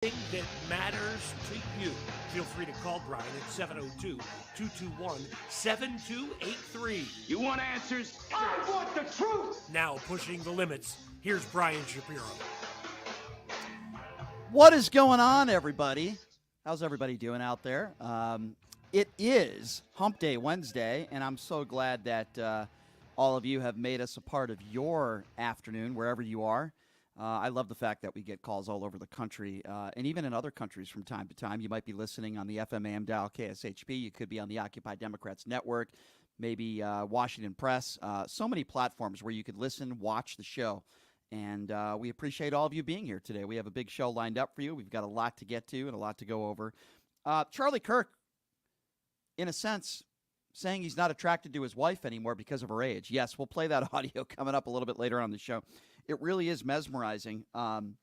That matters to you. Feel free to call Brian at 702-221-7283. You want answers? I want the truth! Now pushing the limits, here's Brian Shapiro. What is going on, everybody? How's everybody doing out there? It is Hump Day Wednesday, and I'm so glad that all of you have made us a part of your afternoon, wherever you are. I love the fact that we get calls all over the country, and even in other countries from time to time. You might be listening on the FM AM dial KSHP. You could be on the Occupy Democrats Network, maybe Washington Press. So many platforms where you could listen, watch the show. And we appreciate all of you being here today. We have a big show lined up for you. We've got a lot to get to and a lot to go over. Charlie Kirk, in a sense, saying he's not attracted to his wife anymore because of her age. Yes, we'll play that audio coming up a little bit later on the show. It really is mesmerizing, and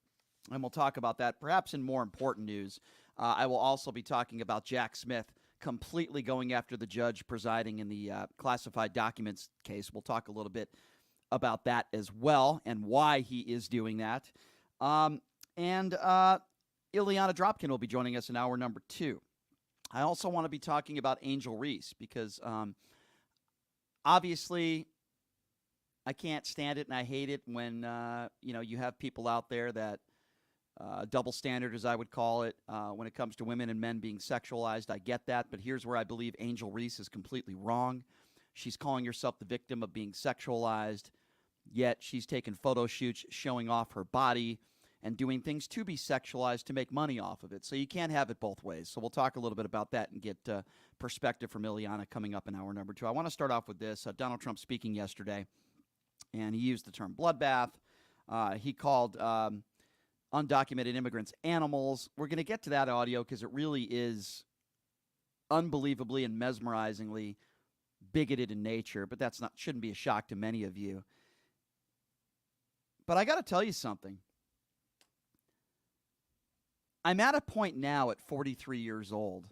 we'll talk about that. Perhaps in more important news, I will also be talking about Jack Smith completely going after the judge presiding in the classified documents case. We'll talk a little bit about that as well and why he is doing that. And Ileana Dropkin will be joining us in hour number 2. I also want to be talking about Angel Reese because obviously I can't stand it and I hate it when you have people out there that double standard, as I would call it, when it comes to women and men being sexualized. I get that, but here's where I believe Angel Reese is completely wrong. She's calling herself the victim of being sexualized, yet she's taken photo shoots showing off her body and doing things to be sexualized to make money off of it. So you can't have it both ways. So we'll talk a little bit about that and get perspective from Ileana coming up in hour number 2. I want to start off with this. Donald Trump speaking yesterday, and he used the term bloodbath. He called undocumented immigrants animals. We're going to get to that audio because it really is unbelievably and mesmerizingly bigoted in nature, but shouldn't be a shock to many of you. But I got to tell you something. I'm at a point now at 43 years old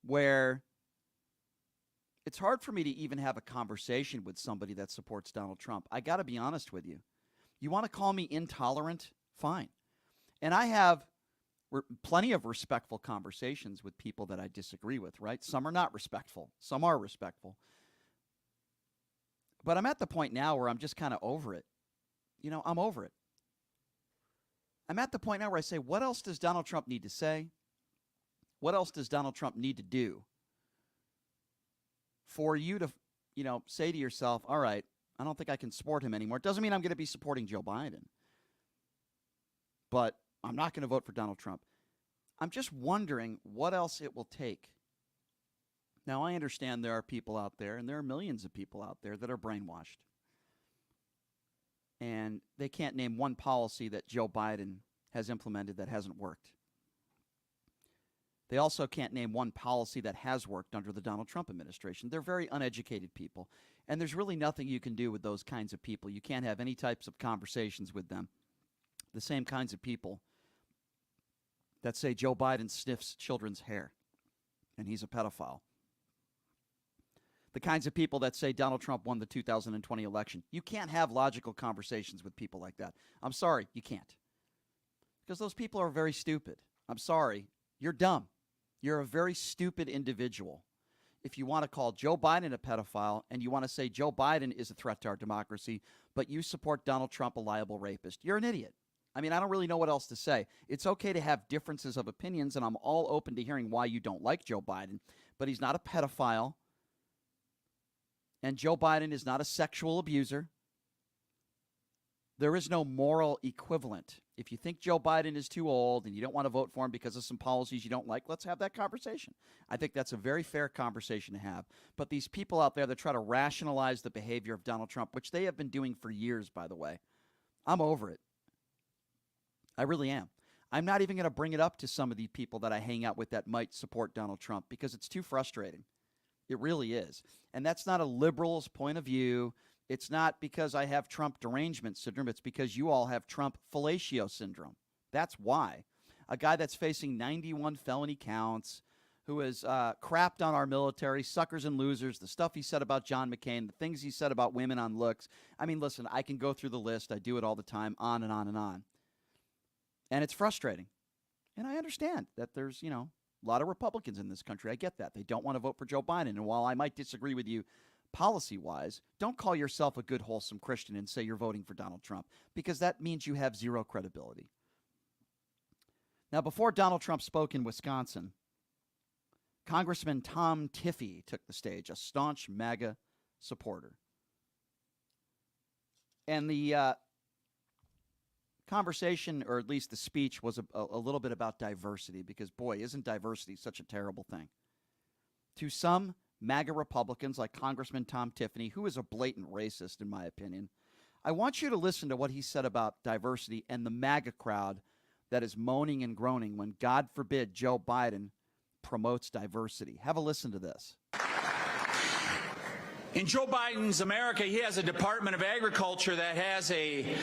where it's hard for me to even have a conversation with somebody that supports Donald Trump. I got to be honest with you. You want to call me intolerant? Fine. And I have plenty of respectful conversations with people that I disagree with, right? Some are not respectful. Some are respectful. But I'm at the point now where I'm just kind of over it. I'm over it. I'm at the point now where I say, what else does Donald Trump need to say? What else does Donald Trump need to do for you to, say to yourself, all right, I don't think I can support him anymore. It doesn't mean I'm going to be supporting Joe Biden. But I'm not going to vote for Donald Trump. I'm just wondering what else it will take. Now, I understand there are people out there, and there are millions of people out there that are brainwashed. And they can't name one policy that Joe Biden has implemented that hasn't worked. They also can't name one policy that has worked under the Donald Trump administration. They're very uneducated people, and there's really nothing you can do with those kinds of people. You can't have any types of conversations with them. The same kinds of people that say Joe Biden sniffs children's hair and he's a pedophile. The kinds of people that say Donald Trump won the 2020 election. You can't have logical conversations with people like that. I'm sorry, you can't. Because those people are very stupid. I'm sorry, you're dumb. You're a very stupid individual. If you want to call Joe Biden a pedophile and you want to say Joe Biden is a threat to our democracy, but you support Donald Trump, a liable rapist, you're an idiot. I mean, I don't really know what else to say. It's okay to have differences of opinions, and I'm all open to hearing why you don't like Joe Biden, but he's not a pedophile. And Joe Biden is not a sexual abuser. There is no moral equivalent. If you think Joe Biden is too old and you don't want to vote for him because of some policies you don't like, let's have that conversation. I think that's a very fair conversation to have. But these people out there that try to rationalize the behavior of Donald Trump, which they have been doing for years, by the way, I'm over it. I really am. I'm not even going to bring it up to some of the people that I hang out with that might support Donald Trump because it's too frustrating. It really is. And that's not a liberal's point of view. It's not because I have Trump derangement syndrome. It's because you all have Trump fellatio syndrome. That's why. A guy that's facing 91 felony counts, who has crapped on our military, suckers and losers, the stuff he said about John McCain, the things he said about women on looks. I mean, listen, I can go through the list. I do it all the time, on and on and on. And it's frustrating. And I understand that there's, a lot of Republicans in this country. I get that. They don't want to vote for Joe Biden. And while I might disagree with you policy-wise, don't call yourself a good, wholesome Christian and say you're voting for Donald Trump, because that means you have zero credibility. Now, before Donald Trump spoke in Wisconsin, Congressman Tom Tiffey took the stage, a staunch MAGA supporter. And the conversation, or at least the speech, was a little bit about diversity, because, boy, isn't diversity such a terrible thing? To some MAGA Republicans like Congressman Tom Tiffey, who is a blatant racist, in my opinion, I want you to listen to what he said about diversity and the MAGA crowd that is moaning and groaning when, God forbid, Joe Biden promotes diversity. Have a listen to this. In Joe Biden's America, he has a Department of Agriculture that has they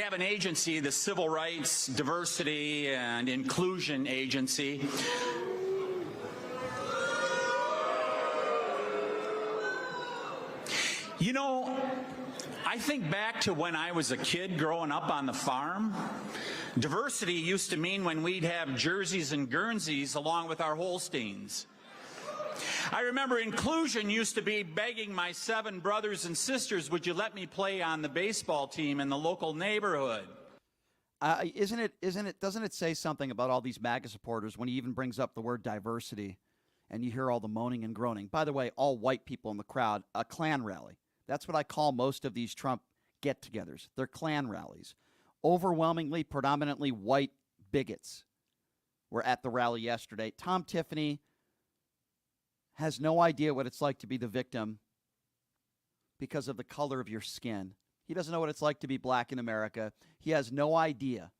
have an agency, the Civil Rights, Diversity, and Inclusion Agency. You know, I think back to when I was a kid growing up on the farm. Diversity used to mean when we'd have Jerseys and Guernseys along with our Holsteins. I remember inclusion used to be begging my 7 brothers and sisters, would you let me play on the baseball team in the local neighborhood? Doesn't it say something about all these MAGA supporters when he even brings up the word diversity and you hear all the moaning and groaning? By the way, all white people in the crowd, a Klan rally. That's what I call most of these Trump get-togethers. They're Klan rallies. Overwhelmingly, predominantly white bigots were at the rally yesterday. Tom Tiffey has no idea what it's like to be the victim because of the color of your skin. He doesn't know what it's like to be black in America. He has no idea.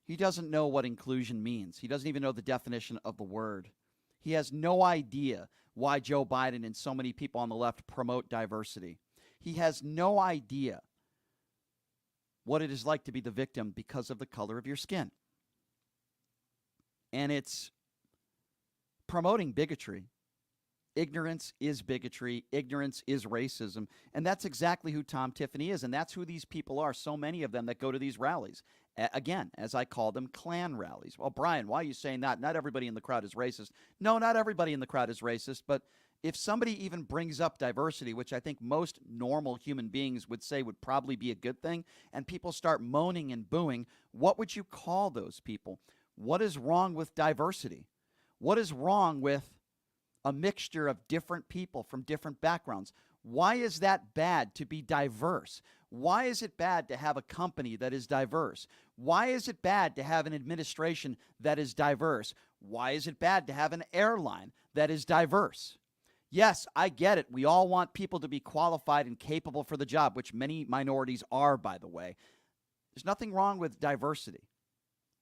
He doesn't know what inclusion means. He doesn't even know the definition of the word. He has no idea why Joe Biden and so many people on the left promote diversity. He has no idea what it is like to be the victim because of the color of your skin. And it's promoting bigotry. Ignorance is bigotry. Ignorance is racism. And that's exactly who Tom Tiffey is. And that's who these people are, so many of them that go to these rallies. Again, as I call them, Klan rallies. Well, Brian, why are you saying that? Not everybody in the crowd is racist. No, not everybody in the crowd is racist. But if somebody even brings up diversity, which I think most normal human beings would say would probably be a good thing, and people start moaning and booing, what would you call those people? What is wrong with diversity? What is wrong with a mixture of different people from different backgrounds? Why is that bad to be diverse? Why is it bad to have a company that is diverse? Why is it bad to have an administration that is diverse? Why is it bad to have an airline that is diverse? Yes, I get it. We all want people to be qualified and capable for the job, which many minorities are, by the way. There's nothing wrong with diversity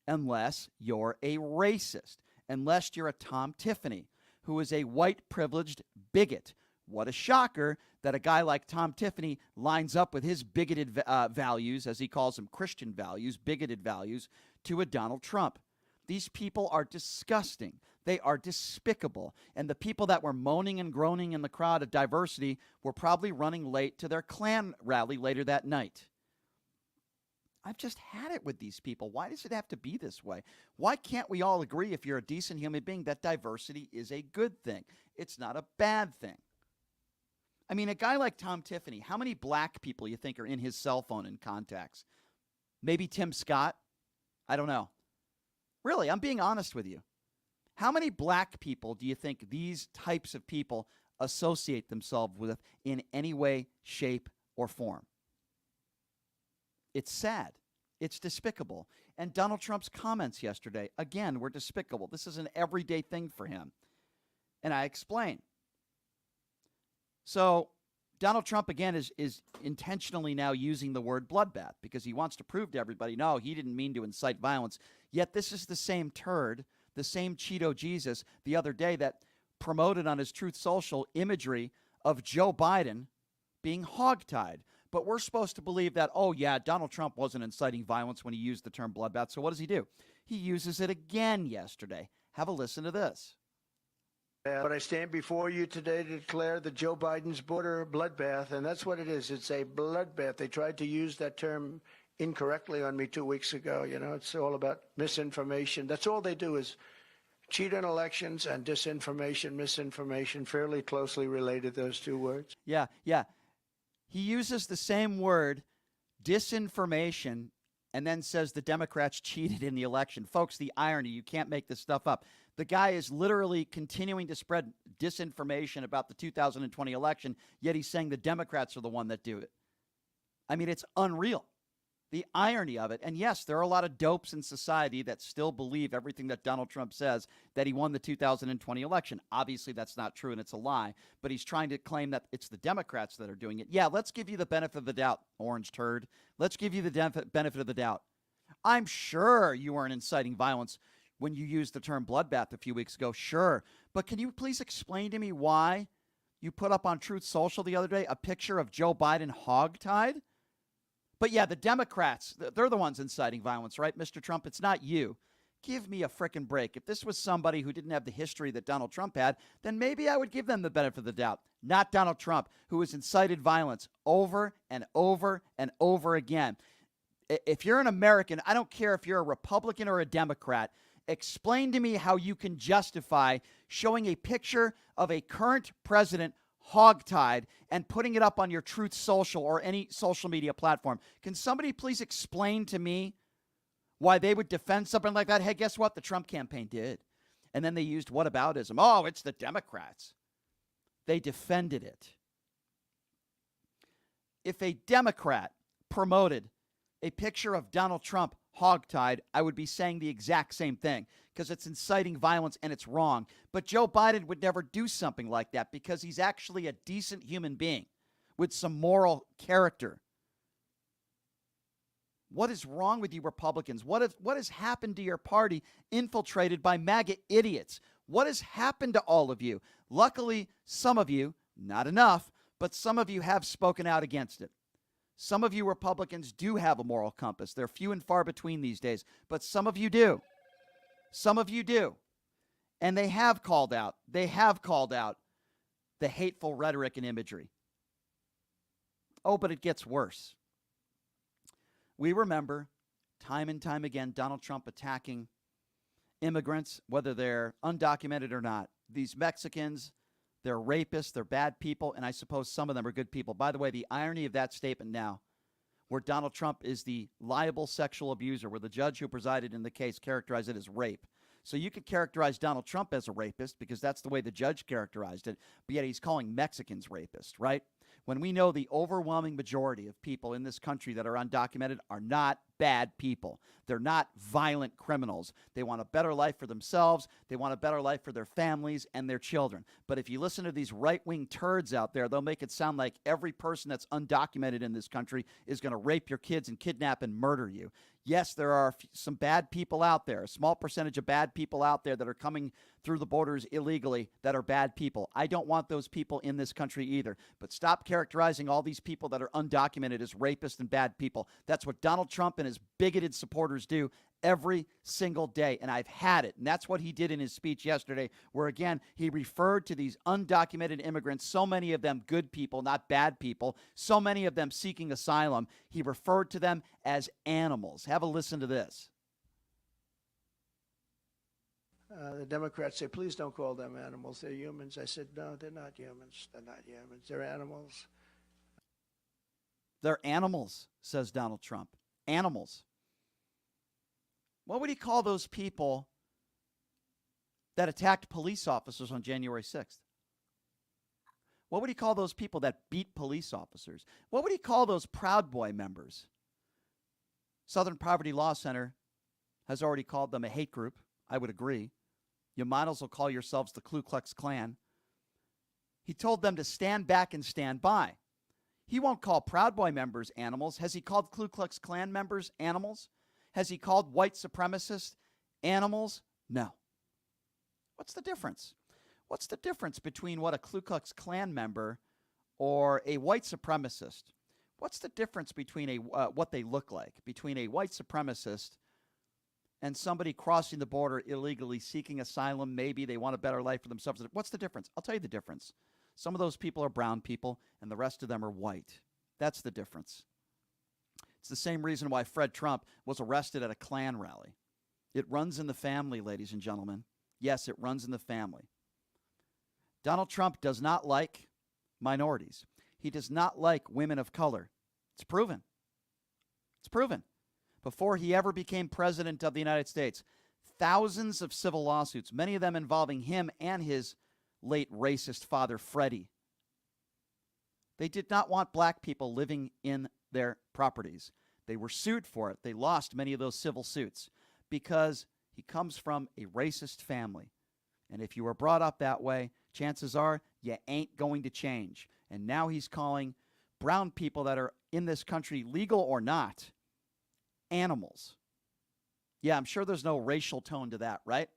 unless you're a racist, unless you're a Tom Tiffey, who is a white privileged bigot. What a shocker that a guy like Tom Tiffey lines up with his bigoted values, as he calls them, Christian values, bigoted values, to a Donald Trump. These people are disgusting. They are despicable. And the people that were moaning and groaning in the crowd of diversity were probably running late to their Klan rally later that night. I've just had it with these people. Why does it have to be this way? Why can't we all agree, if you're a decent human being, that diversity is a good thing? It's not a bad thing. I mean, a guy like Tom Tiffey, how many black people you think are in his cell phone and contacts? Maybe Tim Scott? I don't know. Really, I'm being honest with you. How many black people do you think these types of people associate themselves with in any way, shape, or form? It's sad. It's despicable. And Donald Trump's comments yesterday, again, were despicable. This is an everyday thing for him. And I explain. So Donald Trump, again, is intentionally now using the word bloodbath because he wants to prove to everybody, no, he didn't mean to incite violence. Yet this is the same turd, the same Cheeto Jesus the other day that promoted on his Truth Social imagery of Joe Biden being hogtied. But we're supposed to believe that, oh, yeah, Donald Trump wasn't inciting violence when he used the term bloodbath. So what does he do? He uses it again yesterday. Have a listen to this. But I stand before you today to declare the Joe Biden's border bloodbath, and that's what it is. It's a bloodbath. They tried to use that term incorrectly on me 2 weeks ago. You know, it's all about misinformation. That's all they do is cheat on elections and disinformation, misinformation, fairly closely related, those two words. Yeah. He uses the same word, disinformation, and then says the Democrats cheated in the election. Folks, the irony, you can't make this stuff up. The guy is literally continuing to spread disinformation about the 2020 election, yet he's saying the Democrats are the one that do it. I mean, it's unreal. The irony of it. And yes, there are a lot of dopes in society that still believe everything that Donald Trump says, that he won the 2020 election. Obviously, that's not true and it's a lie, but he's trying to claim that it's the Democrats that are doing it. Yeah, let's give you the benefit of the doubt, orange turd. Let's give you the benefit of the doubt. I'm sure you weren't inciting violence when you used the term bloodbath a few weeks ago. Sure. But can you please explain to me why you put up on Truth Social the other day a picture of Joe Biden hogtied? But yeah, the Democrats, they're the ones inciting violence, right, Mr. Trump? It's not you. Give me a frickin' break. If this was somebody who didn't have the history that Donald Trump had, then maybe I would give them the benefit of the doubt. Not Donald Trump, who has incited violence over and over and over again. If you're an American, I don't care if you're a Republican or a Democrat, explain to me how you can justify showing a picture of a current president hogtied and putting it up on your Truth Social or any social media platform. Can somebody please explain to me why they would defend something like that? Hey, guess what? The Trump campaign did. And then they used whataboutism. Oh, it's the Democrats. They defended it. If a Democrat promoted a picture of Donald Trump hogtied, I would be saying the exact same thing because it's inciting violence and it's wrong. But Joe Biden would never do something like that because he's actually a decent human being with some moral character. What is wrong with you Republicans? What has happened to your party infiltrated by MAGA idiots? What has happened to all of you? Luckily, some of you, not enough, but some of you have spoken out against it. Some of you Republicans do have a moral compass. They're few and far between these days, but some of you do. Some of you do. And they have called out the hateful rhetoric and imagery. Oh, but it gets worse. We remember time and time again Donald Trump attacking immigrants, whether they're undocumented or not. These Mexicans, they're rapists, they're bad people, and I suppose some of them are good people. By the way, the irony of that statement now, where Donald Trump is the liable sexual abuser, where the judge who presided in the case characterized it as rape. So you could characterize Donald Trump as a rapist because that's the way the judge characterized it, but yet he's calling Mexicans rapists, right? When we know the overwhelming majority of people in this country that are undocumented are not bad people. They're not violent criminals. They want a better life for themselves. They want a better life for their families and their children. But if you listen to these right-wing turds out there, they'll make it sound like every person that's undocumented in this country is going to rape your kids and kidnap and murder you. Yes, there are some bad people out there, a small percentage of bad people out there that are coming through the borders illegally that are bad people. I don't want those people in this country either. But stop characterizing all these people that are undocumented as rapists and bad people. That's what Donald Trump and his bigoted supporters do every single day, and I've had it. And that's what he did in his speech yesterday, where, again, he referred to these undocumented immigrants, so many of them good people, not bad people, so many of them seeking asylum. He referred to them as animals. Have a listen to this. The Democrats say, please don't call them animals. They're humans. I said, no, they're not humans. They're not humans. They're animals. They're animals, says Donald Trump. Animals. What would he call those people that attacked police officers on January 6th? What would he call those people that beat police officers? What would he call those Proud Boy members? Southern Poverty Law Center has already called them a hate group. I would agree. You might as well call yourselves the Ku Klux Klan. He told them to stand back and stand by. He won't call Proud Boy members animals. Has he called Ku Klux Klan members animals? Has he called white supremacists animals? No. What's the difference? What's the difference between what a Ku Klux Klan member or a white supremacist? What's the difference between what they look like, between a white supremacist and somebody crossing the border illegally seeking asylum? Maybe they want a better life for themselves. What's the difference? I'll tell you the difference. Some of those people are brown people, and the rest of them are white. That's the difference. It's the same reason why Fred Trump was arrested at a Klan rally. It runs in the family, ladies and gentlemen. Yes, it runs in the family. Donald Trump does not like minorities. He does not like women of color. It's proven. It's proven. Before he ever became president of the United States, thousands of civil lawsuits, many of them involving him and his late racist father, Freddie. They did not want black people living in their properties. They were sued for it. They lost many of those civil suits because he comes from a racist family. And if you were brought up that way, chances are you ain't going to change. And now he's calling brown people that are in this country, legal or not, animals. Yeah, I'm sure there's no racial tone to that, right?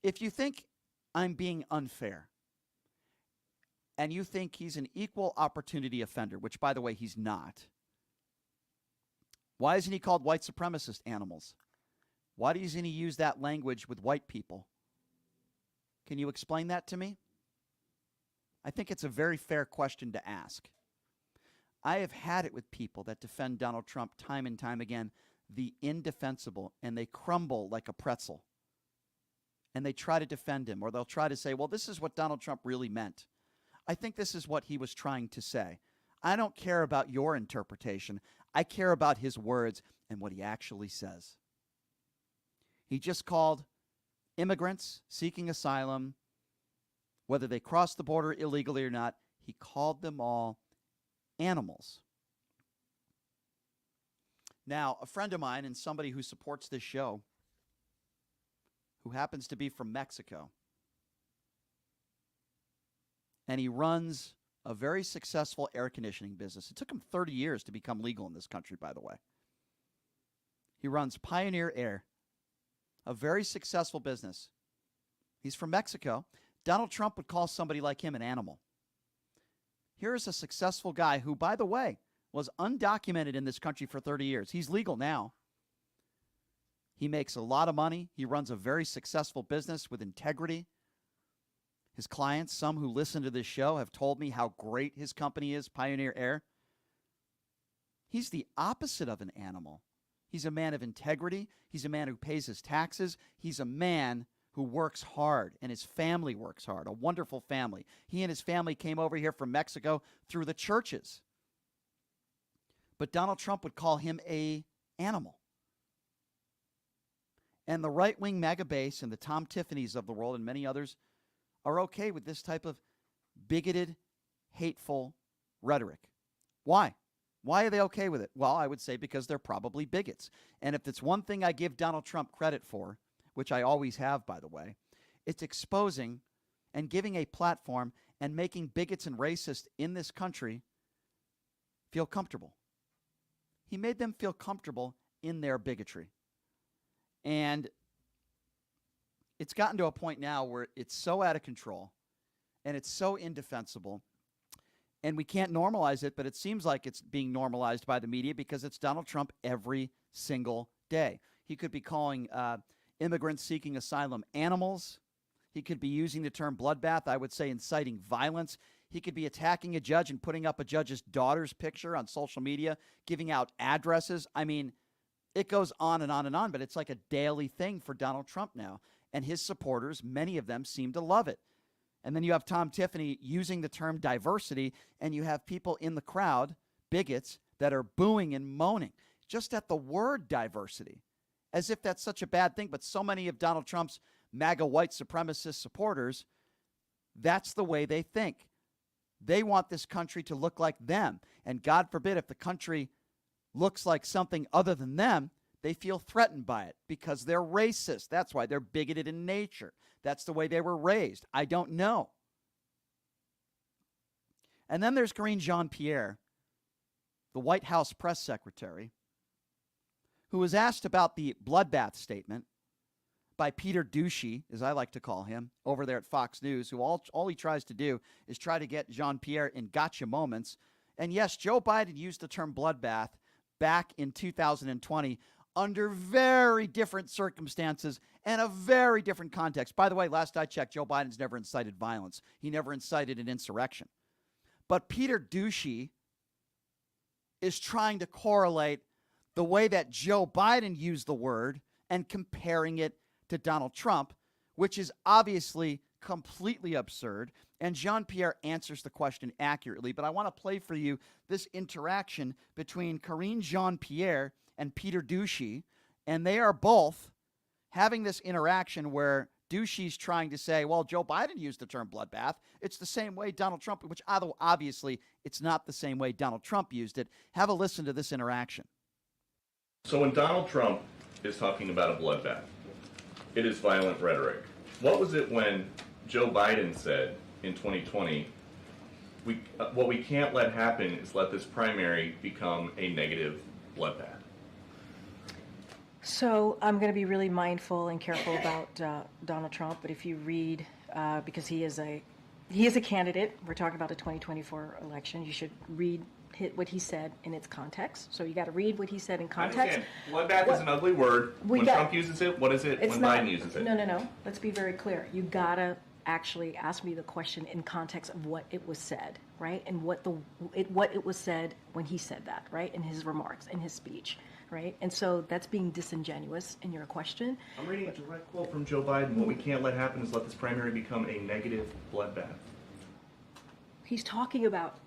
If you think I'm being unfair and you think he's an equal opportunity offender, which, by the way, he's not, why isn't he called white supremacist animals? Why doesn't he use that language with white people? Can you explain that to me? I think it's a very fair question to ask. I have had it with people that defend Donald Trump time and time again, the indefensible, and they crumble like a pretzel. And they try to defend him, or they'll try to say, well, this is what Donald Trump really meant. I think this is what he was trying to say. I don't care about your interpretation. I care about his words and what he actually says. He just called immigrants seeking asylum, whether they crossed the border illegally or not, he called them all animals. Now, a friend of mine and somebody who supports this show, who happens to be from Mexico, and he runs a very successful air conditioning business. It took him 30 years to become legal in this country, by the way. He runs Pioneer Air, a very successful business. He's from Mexico. Donald Trump would call somebody like him an animal. Here's a successful guy who, by the way, was undocumented in this country for 30 years. He's legal now. He makes a lot of money. He runs a very successful business with integrity. His clients, some who listen to this show, have told me how great his company is, Pioneer Air. He's the opposite of an animal. He's a man of integrity. He's a man who pays his taxes. He's a man who works hard, and his family works hard, a wonderful family. He and his family came over here from Mexico through the churches. But Donald Trump would call him an animal. And the right-wing MAGA base and the Tom Tiffanys of the world and many others are okay with this type of bigoted, hateful rhetoric. Why? Why are they okay with it? Well, I would say because they're probably bigots. And if it's one thing I give Donald Trump credit for, which I always have, by the way, it's exposing and giving a platform and making bigots and racists in this country feel comfortable. He made them feel comfortable in their bigotry. And it's gotten to a point now where it's so out of control and it's so indefensible, and we can't normalize it, but it seems like it's being normalized by the media because it's Donald Trump every single day. He could be calling immigrants seeking asylum animals. He could be using the term bloodbath, I would say inciting violence. He could be attacking a judge and putting up a judge's daughter's picture on social media, giving out addresses. I mean, it goes on and on and on, but it's like a daily thing for Donald Trump now. And his supporters, many of them, seem to love it. And then you have Tom Tiffany using the term diversity, and you have people in the crowd, bigots, that are booing and moaning just at the word diversity, as if that's such a bad thing. But so many of Donald Trump's MAGA white supremacist supporters, that's the way they think. They want this country to look like them. And God forbid if the country looks like something other than them, they feel threatened by it because they're racist. That's why they're bigoted in nature. That's the way they were raised. I don't know. And then there's Karine Jean-Pierre, the White House press secretary, who was asked about the bloodbath statement by Peter Douchey, as I like to call him, over there at Fox News, who all he tries to do is try to get Jean-Pierre in gotcha moments. And yes, Joe Biden used the term bloodbath back in 2020 under very different circumstances and a very different context. By the way, last I checked, Joe Biden's never incited violence. He never incited an insurrection. But Peter Douchey is trying to correlate the way that Joe Biden used the word and comparing it to Donald Trump, which is obviously completely absurd. And Jean-Pierre answers the question accurately. But I want to play for you this interaction between Karine Jean-Pierre and Peter Doocy. And they are both having this interaction where Doocy's trying to say, well, Joe Biden used the term bloodbath. It's the same way Donald Trump, which although obviously it's not the same way Donald Trump used it. Have a listen to this interaction. So when Donald Trump is talking about a bloodbath, it is violent rhetoric. What was it when Joe Biden said in 2020, what we can't let happen is let this primary become a negative bloodbath? So I'm going to be really mindful and careful about Donald Trump, but if you read, because he is a candidate, we're talking about the 2024 election, you should read what he said in its context. So you got to read what he said in context. Bloodbath is an ugly word. When Trump uses it, what is it when Biden uses it? No. Let's be very clear. You got to actually ask me the question in context of what it was said, right? And what it was said when he said that, right? In his remarks, in his speech, right? And so that's being disingenuous in your question. I'm reading a direct quote from Joe Biden. What we can't let happen is let this primary become a negative bloodbath. He was talking about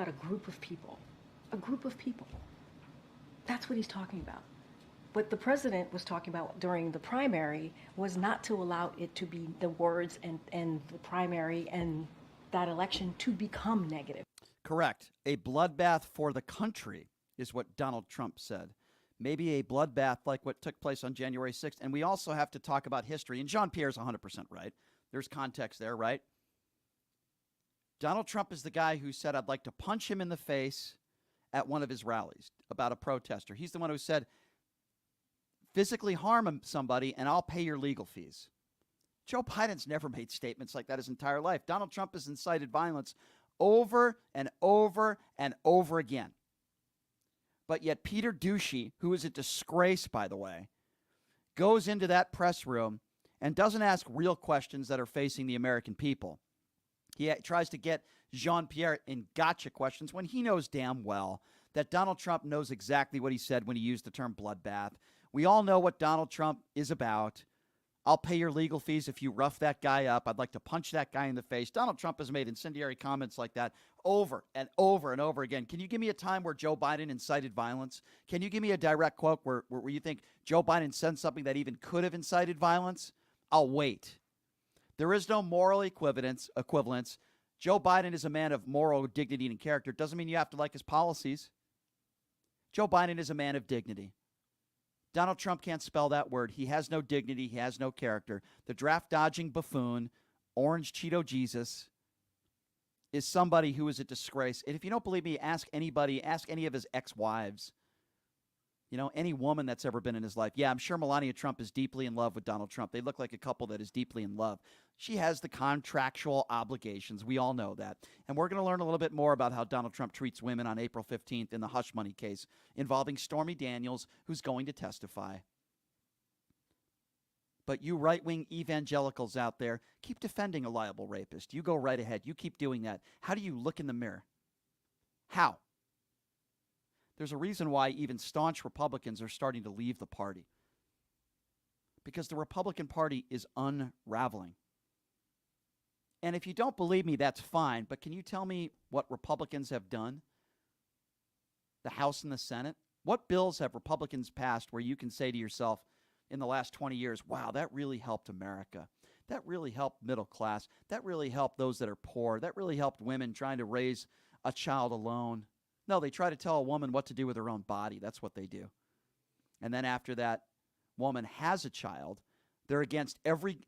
a group of people. A group of people. That's what he's talking about. What the president was talking about during the primary was not to allow it to be the words and the primary and that election to become negative. Correct. A bloodbath for the country is what Donald Trump said. Maybe a bloodbath like what took place on January 6th. And we also have to talk about history. And Jean-Pierre's 100% right. There's context there, right? Donald Trump is the guy who said, I'd like to punch him in the face at one of his rallies about a protester. He's the one who said, physically harm somebody and I'll pay your legal fees. Joe Biden's never made statements like that his entire life. Donald Trump has incited violence over and over and over again. But yet Peter Doocy, who is a disgrace, by the way, goes into that press room and doesn't ask real questions that are facing the American people. He tries to get Jean-Pierre in gotcha questions when he knows damn well that Donald Trump knows exactly what he said when he used the term bloodbath. We all know what Donald Trump is about. I'll pay your legal fees if you rough that guy up. I'd like to punch that guy in the face. Donald Trump has made incendiary comments like that over and over and over again. Can you give me a time where Joe Biden incited violence? Can you give me a direct quote where you think Joe Biden said something that even could have incited violence? I'll wait. There is no moral equivalence. Joe Biden is a man of moral dignity and character. Doesn't mean you have to like his policies. Joe Biden is a man of dignity. Donald Trump can't spell that word. He has no dignity. He has no character. The draft-dodging buffoon, Orange Cheeto Jesus, is somebody who is a disgrace. And if you don't believe me, ask anybody, ask any of his ex-wives. You know, any woman that's ever been in his life. Yeah, I'm sure Melania Trump is deeply in love with Donald Trump. They look like a couple that is deeply in love. She has the contractual obligations. We all know that. And we're going to learn a little bit more about how Donald Trump treats women on April 15th in the hush money case involving Stormy Daniels, who's going to testify. But you right-wing evangelicals out there, keep defending a liable rapist. You go right ahead. You keep doing that. How do you look in the mirror? How? There's a reason why even staunch Republicans are starting to leave the party. Because the Republican Party is unraveling. And if you don't believe me, that's fine. But can you tell me what Republicans have done? The House and the Senate? What bills have Republicans passed where you can say to yourself in the last 20 years, wow, that really helped America. That really helped middle class. That really helped those that are poor. That really helped women trying to raise a child alone. No, they try to tell a woman what to do with her own body. That's what they do. And then after that woman has a child, they're against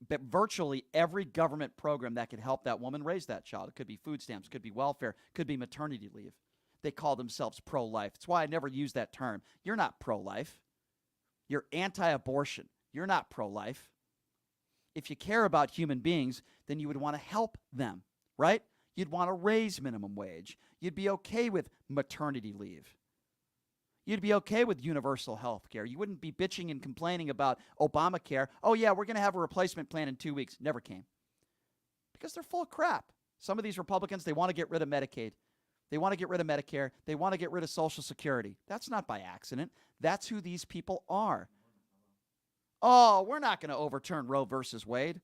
virtually every government program that could help that woman raise that child. It could be food stamps, could be welfare, could be maternity leave. They call themselves pro-life. That's why I never use that term. You're not pro-life. You're anti-abortion. You're not pro-life. If you care about human beings, then you would want to help them, right? You'd want to raise minimum wage. You'd be okay with maternity leave. You'd be okay with universal health care. You wouldn't be bitching and complaining about Obamacare. Oh, yeah, we're going to have a replacement plan in 2 weeks. Never came. Because they're full of crap. Some of these Republicans, they want to get rid of Medicaid. They want to get rid of Medicare. They want to get rid of Social Security. That's not by accident. That's who these people are. Oh, we're not going to overturn Roe versus Wade.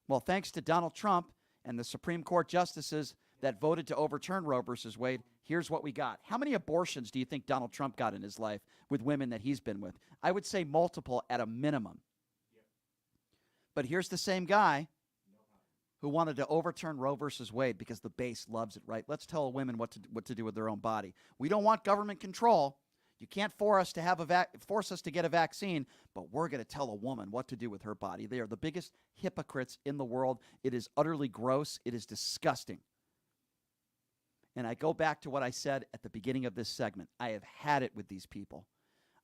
Well, thanks to Donald Trump and the Supreme Court justices that voted to overturn Roe versus Wade, here's what we got. How many abortions do you think Donald Trump got in his life with women that he's been with? I would say multiple at a minimum. But here's the same guy who wanted to overturn Roe versus Wade because the base loves it, right? Let's tell women what to do with their own body. We don't want government control. You can't force us to get a vaccine, but we're going to tell a woman what to do with her body. They are the biggest hypocrites in the world. It is utterly gross. It is disgusting. And I go back to what I said at the beginning of this segment. I have had it with these people.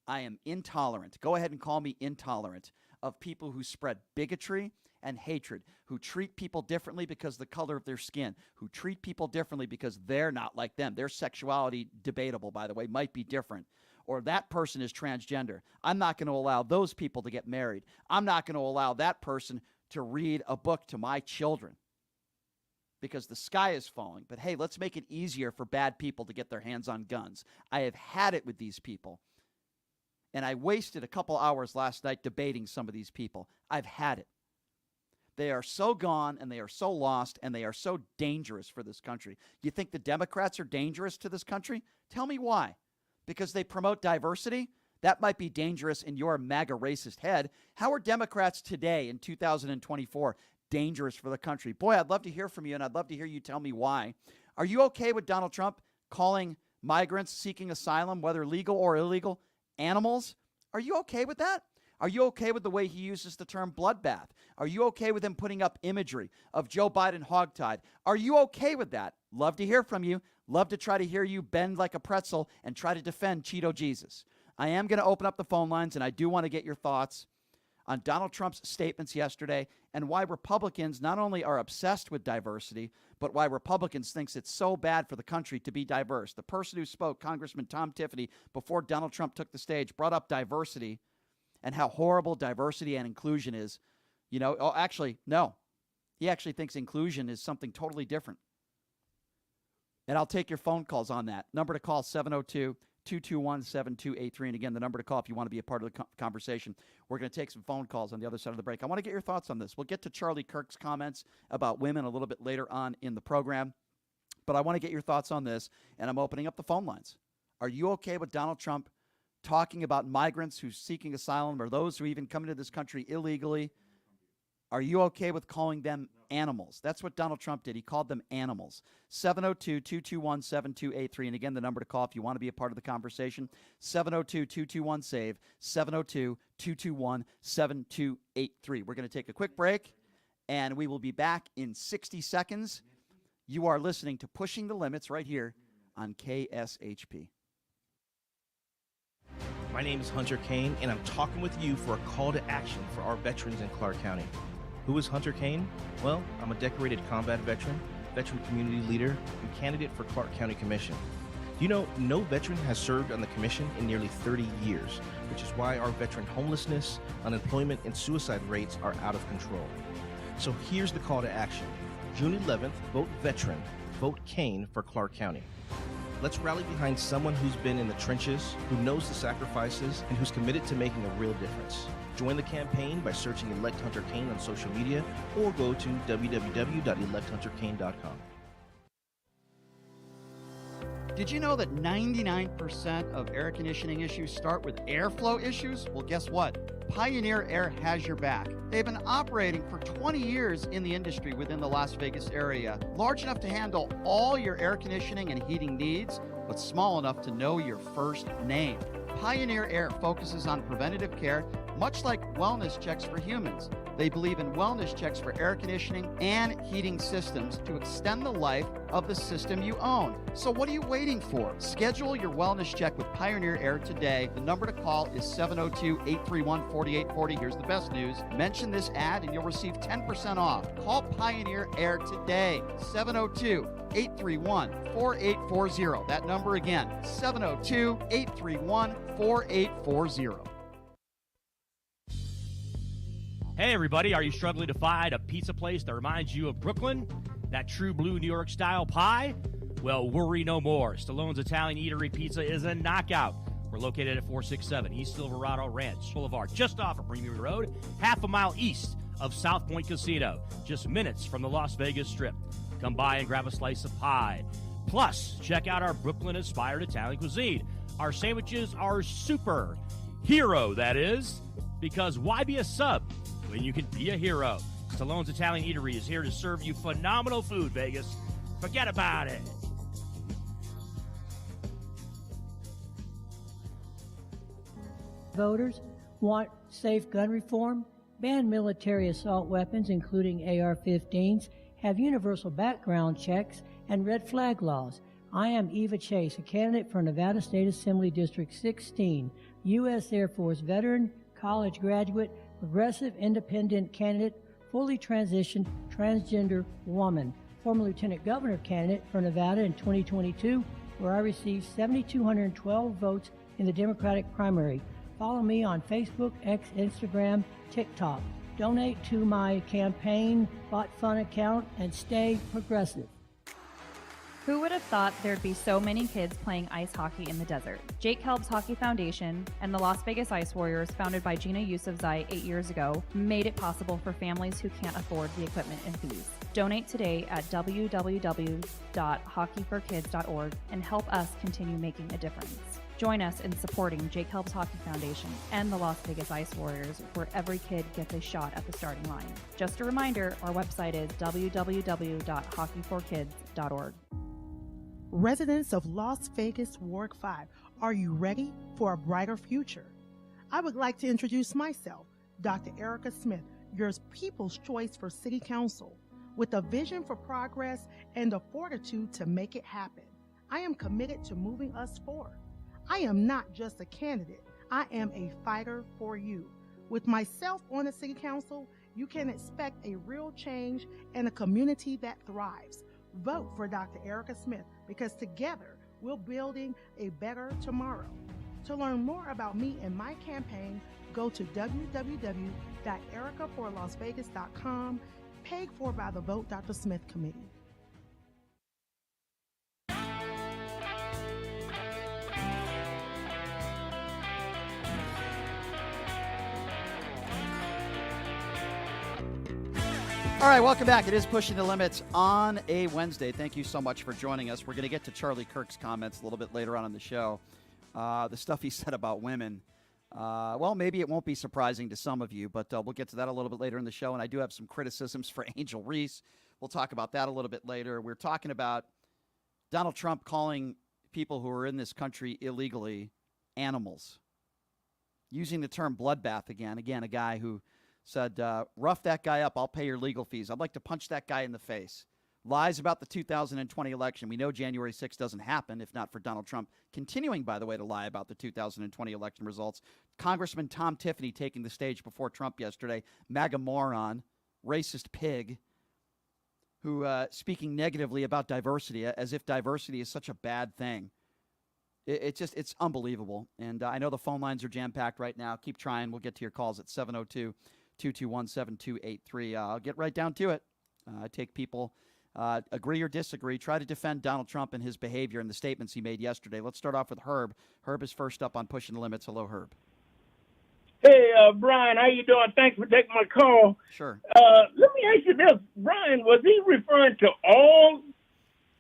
I am intolerant. Go ahead and call me intolerant of people who spread bigotry and hatred, who treat people differently because of the color of their skin, who treat people differently because they're not like them. Their sexuality, debatable, by the way, might be different. Or that person is transgender. I'm not going to allow those people to get married. I'm not going to allow that person to read a book to my children because the sky is falling. But hey, let's make it easier for bad people to get their hands on guns. I have had it with these people. And I wasted a couple hours last night debating some of these people. I've had it. They are so gone, and they are so lost, and they are so dangerous for this country. You think the Democrats are dangerous to this country? Tell me why. Because they promote diversity? That might be dangerous in your MAGA racist head. How are Democrats today in 2024 dangerous for the country? Boy, I'd love to hear from you, and I'd love to hear you tell me why. Are you okay with Donald Trump calling migrants seeking asylum, whether legal or illegal, animals? Are you okay with that? Are you okay with the way he uses the term bloodbath? Are you okay with him putting up imagery of Joe Biden hogtied? Are you okay with that? Love to hear from you. Love to try to hear you bend like a pretzel and try to defend Cheeto Jesus. I am going to open up the phone lines, and I do want to get your thoughts on Donald Trump's statements yesterday and why Republicans not only are obsessed with diversity, but why Republicans thinks it's so bad for the country to be diverse. The person who spoke, Congressman Tom Tiffany, before Donald Trump took the stage, brought up diversity and how horrible diversity and inclusion is. You know, no. He actually thinks inclusion is something totally different. And I'll take your phone calls on that. Number to call, 702-221-7283. And again, the number to call if you want to be a part of the conversation. We're going to take some phone calls on the other side of the break. I want to get your thoughts on this. We'll get to Charlie Kirk's comments about women a little bit later on in the program. But I want to get your thoughts on this, and I'm opening up the phone lines. Are you okay with Donald Trump talking about migrants who are seeking asylum or those who even come into this country illegally? Are you okay with calling them animals? That's what Donald Trump did. He called them animals. 702-221-7283. And again, the number to call if you want to be a part of the conversation, 702-221-SAVE, 702-221-7283. We're going to take a quick break, and we will be back in 60 seconds. You are listening to Pushing the Limits right here on KSHP. My name is Hunter Kane, and I'm talking with you for a call to action for our veterans in Clark County. Who is Hunter Kane? Well, I'm a decorated combat veteran, veteran community leader, and candidate for Clark County Commission. You know, no veteran has served on the commission in nearly 30 years, which is why our veteran homelessness, unemployment, and suicide rates are out of control. So here's the call to action. June 11th, vote veteran, vote Kane for Clark County. Let's rally behind someone who's been in the trenches, who knows the sacrifices, and who's committed to making a real difference. Join the campaign by searching Elect Hunter Kane on social media or go to www.electhunterkane.com. Did you know that 99% of air conditioning issues start with airflow issues? Well, guess what? Pioneer Air has your back. They've been operating for 20 years in the industry within the Las Vegas area, large enough to handle all your air conditioning and heating needs, but small enough to know your first name. Pioneer Air focuses on preventative care, much like wellness checks for humans. They believe in wellness checks for air conditioning and heating systems to extend the life of the system you own. So what are you waiting for? Schedule your wellness check with Pioneer Air today. The number to call is 702-831-4840. Here's the best news. Mention this ad and you'll receive 10% off. Call Pioneer Air today. 702-831-4840. That number again, 702-831-4840. Hey everybody, are you struggling to find a pizza place that reminds you of Brooklyn? That true blue New York style pie? Well, worry no more. Stallone's Italian Eatery Pizza is a knockout. We're located at 467 East Silverado Ranch Boulevard, just off of Premier Road, half a mile east of South Point Casino, just minutes from the Las Vegas Strip. Come by and grab a slice of pie. Plus, check out our Brooklyn-inspired Italian cuisine. Our sandwiches are super. Hero, that is. Because why be a sub when you can be a hero? Stallone's Italian Eatery is here to serve you phenomenal food, Vegas. Forget about it. Voters want safe gun reform, ban military assault weapons, including AR-15s, have universal background checks, and red flag laws. I am Eva Chase, a candidate for Nevada State Assembly District 16, U.S. Air Force veteran, college graduate, progressive independent candidate, fully transitioned transgender woman, former lieutenant governor candidate for Nevada in 2022, where I received 7,212 votes in the Democratic primary. Follow me on Facebook, X, Instagram, TikTok. Donate to my campaign bot fund account and stay progressive. Who would have thought there'd be so many kids playing ice hockey in the desert? Jake Helb's Hockey Foundation and the Las Vegas Ice Warriors, founded by Gina Yusufzai 8 years ago, made it possible for families who can't afford the equipment and fees. Donate today at www.hockeyforkids.org and help us continue making a difference. Join us in supporting Jake Helb's Hockey Foundation and the Las Vegas Ice Warriors, where every kid gets a shot at the starting line. Just a reminder, our website is www.hockeyforkids.org. Residents of Las Vegas Ward 5, are you ready for a brighter future? I would like to introduce myself, Dr. Erica Smith, your People's Choice for City Council, with a vision for progress and the fortitude to make it happen. I am committed to moving us forward. I am not just a candidate, I am a fighter for you. With myself on the City Council, you can expect a real change and a community that thrives. Vote for Dr. Erica Smith, because together we're building a better tomorrow. To learn more about me and my campaign, go to www.ericaforlasvegas.com, paid for by the Vote Dr. Smith Committee. All right, welcome back. It is Pushing the Limits on a Wednesday. Thank you so much for joining us. We're going to get to Charlie Kirk's comments a little bit later on in the show. The stuff he said about women. Well, maybe it won't be surprising to some of you, but we'll get to that a little bit later in the show. And I do have some criticisms for Angel Reese. We'll talk about that a little bit later. We're talking about Donald Trump calling people who are in this country illegally animals. Using the term bloodbath again. Again, a guy who said, rough that guy up, I'll pay your legal fees. I'd like to punch that guy in the face. Lies about the 2020 election. We know January 6th doesn't happen, if not for Donald Trump continuing, by the way, to lie about the 2020 election results. Congressman Tom Tiffany taking the stage before Trump yesterday, MAGA moron, racist pig, who speaking negatively about diversity, as if diversity is such a bad thing. It's unbelievable. And I know the phone lines are jam-packed right now. Keep trying. We'll get to your calls at 702-221-7283. I'll get right down to it. I take people, agree or disagree, try to defend Donald Trump and his behavior and the statements he made yesterday. Let's start off with Herb. Herb is first up on Pushing the Limits. Hello, Herb. Hey, Brian, how you doing? Thanks for taking my call. Sure. Let me ask you this. Brian, was he referring to all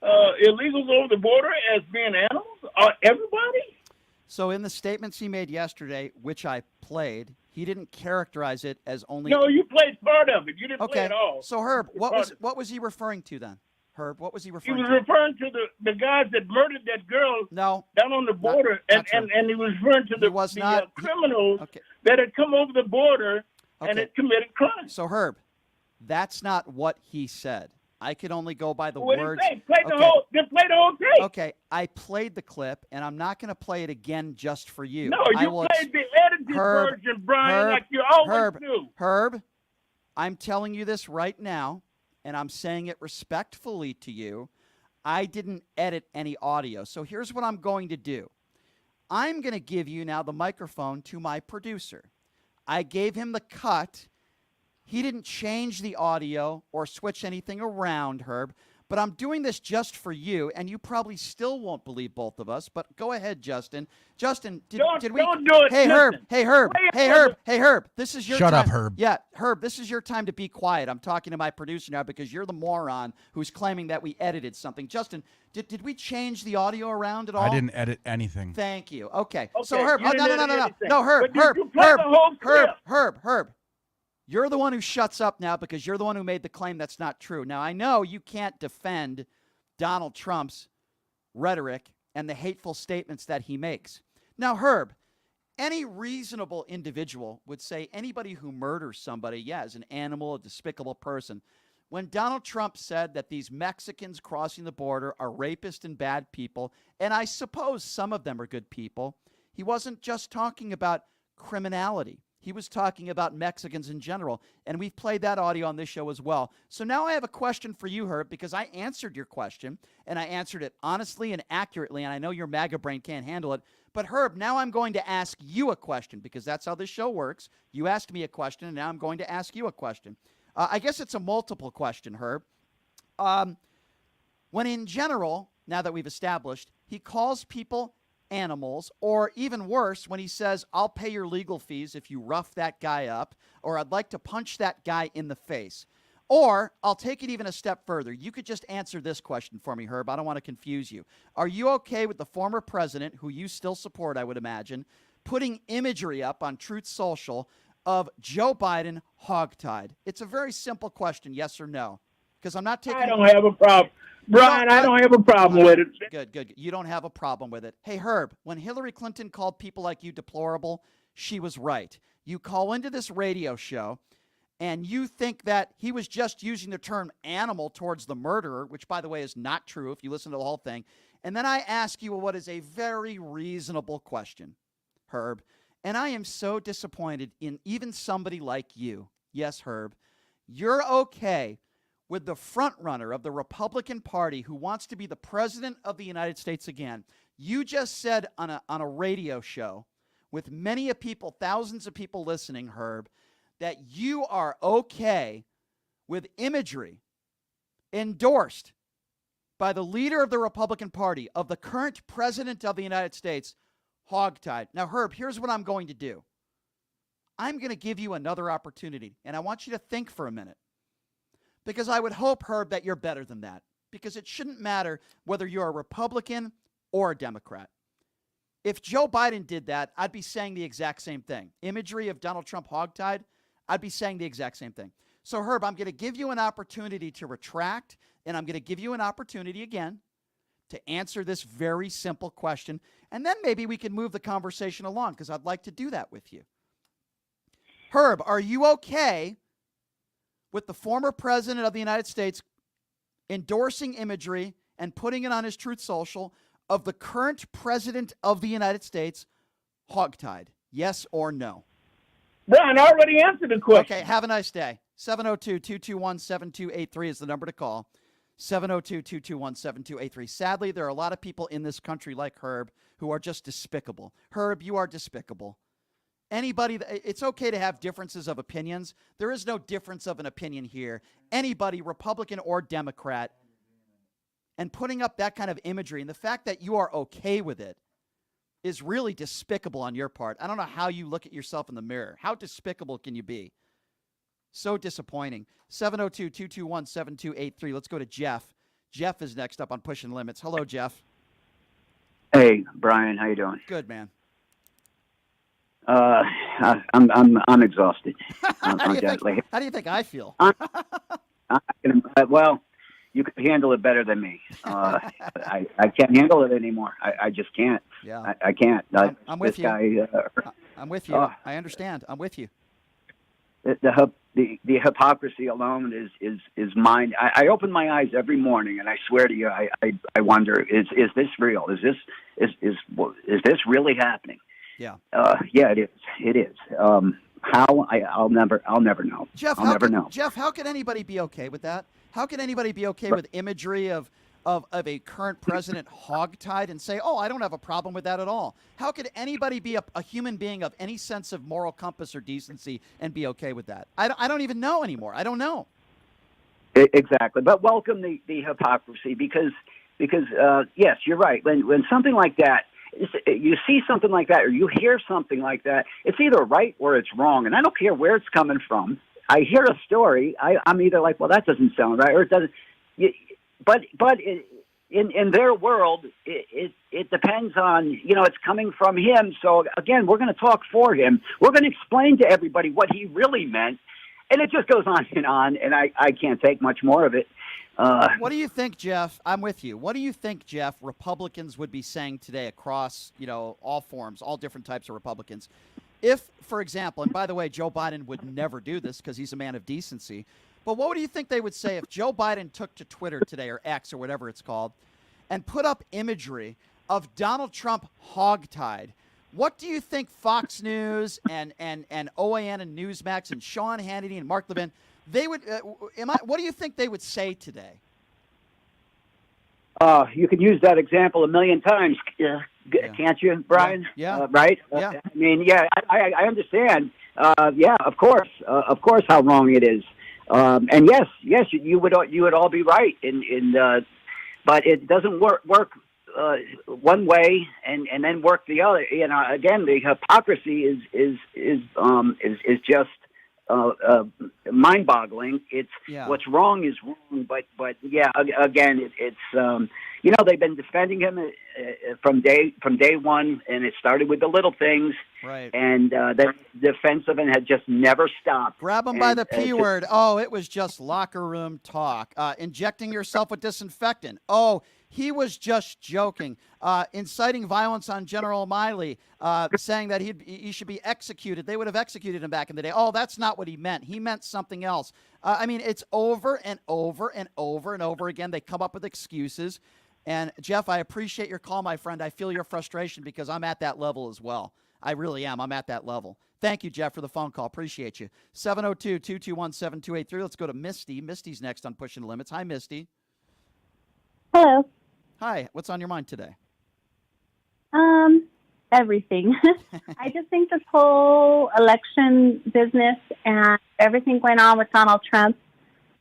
illegals over the border as being animals? Everybody? So in the statements he made yesterday, which I played, he didn't characterize it as only... No, you played part of it. You didn't play it all. So, Herb, what was he referring to then? Herb, what was he referring to? He was referring to the guys that murdered that girl down on the border, and he was referring to the criminals that had come over the border and had committed crimes. So, Herb, that's not what he said. I could only go by the words. What did he say? Play the whole tape. Okay, I played the clip, and I'm not going to play it again just for you. No, you played the edited version, Brian, like you always do. Herb, I'm telling you this right now, and I'm saying it respectfully to you. I didn't edit any audio. So here's what I'm going to do. I'm going to give you now the microphone to my producer. I gave him the cut. He didn't change the audio or switch anything around, Herb. But I'm doing this just for you, and you probably still won't believe both of us. But go ahead, Justin. Justin, did we? Don't do it. Hey, Herb. Listen. Hey, Herb. Hey, Herb. Hey, Herb. This is your Shut time. up, Herb. Yeah, Herb, this is your time to be quiet. I'm talking to my producer now because you're the moron who's claiming that we edited something. Justin, did we change the audio around at all? I didn't edit anything. Thank you. Okay. So, Okay, Herb. you Oh, didn't no. edit anything. No, Herb. But Herb. you played Herb. the whole clip. Herb. You're the one who shuts up now because you're the one who made the claim that's not true. Now, I know you can't defend Donald Trump's rhetoric and the hateful statements that he makes. Now, Herb, any reasonable individual would say anybody who murders somebody, is an animal, a despicable person. When Donald Trump said that these Mexicans crossing the border are rapists and bad people, and I suppose some of them are good people, he wasn't just talking about criminality. He was talking about Mexicans in general, and we've played that audio on this show as well. So now I have a question for you, Herb, because I answered your question, and I answered it honestly and accurately, and I know your MAGA brain can't handle it. But, Herb, now I'm going to ask you a question, because that's how this show works. You asked me a question, and now I'm going to ask you a question. I guess it's a multiple question, Herb. When in general, now that we've established, he calls people animals, or even worse, when he says, I'll pay your legal fees if you rough that guy up, or I'd like to punch that guy in the face. Or I'll take it even a step further. You could just answer this question for me, Herb. I don't want to confuse you. Are you okay with the former president, who you still support, I would imagine, putting imagery up on Truth Social of Joe Biden hogtied? It's a very simple question, yes or no. Because I'm not taking... I don't have a problem. Brian, I don't have a problem with it. Good. You don't have a problem with it. Hey, Herb, when Hillary Clinton called people like you deplorable, she was right. You call into this radio show, and you think that he was just using the term animal towards the murderer, which, by the way, is not true if you listen to the whole thing. And then I ask you what is a very reasonable question, Herb. And I am so disappointed in even somebody like you. Yes, Herb. You're okay with the front runner of the Republican Party who wants to be the president of the United States again. You just said on a radio show with many people, thousands of people listening, Herb, that you are okay with imagery endorsed by the leader of the Republican Party, of the current president of the United States, hogtied. Now, Herb, here's what I'm going to do. I'm going to give you another opportunity, and I want you to think for a minute. Because I would hope, Herb, that you're better than that. Because it shouldn't matter whether you're a Republican or a Democrat. If Joe Biden did that, I'd be saying the exact same thing. Imagery of Donald Trump hogtied, I'd be saying the exact same thing. So, Herb, I'm going to give you an opportunity to retract, and I'm going to give you an opportunity again to answer this very simple question. And then maybe we can move the conversation along, because I'd like to do that with you. Herb, are you okay with the former president of the United States endorsing imagery and putting it on his Truth Social of the current president of the United States hogtied? Yes or no? Brian, I already answered the question. Okay, have a nice day. 702-221-7283 is the number to call. 702-221-7283. Sadly, there are a lot of people in this country like Herb who are just despicable. Herb, you are despicable. Anybody, it's okay to have differences of opinions. There is no difference of an opinion here. Anybody, Republican or Democrat, and putting up that kind of imagery, and the fact that you are okay with it is really despicable on your part. I don't know how you look at yourself in the mirror. How despicable can you be? So disappointing. 702-221-7283. Let's go to Jeff. Jeff is next up on Pushing Limits. Hello, Jeff. Hey, Brian. How you doing? Good, man. I'm exhausted. How do you think I feel? Well, you can handle it better than me. I can't handle it anymore. I just can't. Yeah. I can't. I'm with you. I'm with you. I understand. I'm with you. The hypocrisy alone is mine. I open my eyes every morning, and I swear to you, I wonder, is this real? Is this really happening? Yeah. Yeah, it is. It is. How? I'll never know. Jeff, I'll never know. Jeff, how can anybody be okay with that? How can anybody be okay with imagery of a current president hogtied and say, oh, I don't have a problem with that at all? How could anybody be a human being of any sense of moral compass or decency and be okay with that? I don't even know anymore. I don't know. Exactly. But welcome the hypocrisy because yes, you're right. When something like that, you see something like that or you hear something like that, it's either right or it's wrong. And I don't care where it's coming from. I hear a story, I'm either like, well, that doesn't sound right, or it doesn't. But in their world, it depends on, it's coming from him. So again, we're going to talk for him. We're going to explain to everybody what he really meant. And it just goes on, and I can't take much more of it. What do you think, Jeff? I'm with you. What do you think, Jeff, Republicans would be saying today across, all forms, all different types of Republicans? If, for example, and by the way, Joe Biden would never do this because he's a man of decency, but what do you think they would say if Joe Biden took to Twitter today, or X, or whatever it's called, and put up imagery of Donald Trump hogtied? What do you think Fox News and OAN and Newsmax and Sean Hannity and Mark Levin, they would? What do you think they would say today? You could use that example a million times, can't you, Brian? Yeah. Right? Yeah. I mean, I understand. Of course, how wrong it is. And yes, you would all be right. But it doesn't work one way and then work the other. Again, the hypocrisy is just mind-boggling. It's what's wrong is wrong. But again, it's they've been defending him from day one, and it started with the little things, right? And the defense of it had just never stopped. Grab him by the P word. Oh, it was just locker room talk. Injecting yourself with disinfectant. Oh, he was just joking. Inciting violence on General Miley, saying that he should be executed. They would have executed him back in the day. Oh, that's not what he meant. He meant something else. I mean, it's over and over and over and over again. They come up with excuses. And, Jeff, I appreciate your call, my friend. I feel your frustration because I'm at that level as well. I really am. I'm at that level. Thank you, Jeff, for the phone call. Appreciate you. 702-221-7283. Let's go to Misty. Misty's next on Pushing the Limits. Hi, Misty. Hello. Hi. What's on your mind today? Everything. I just think this whole election business and everything going on with Donald Trump,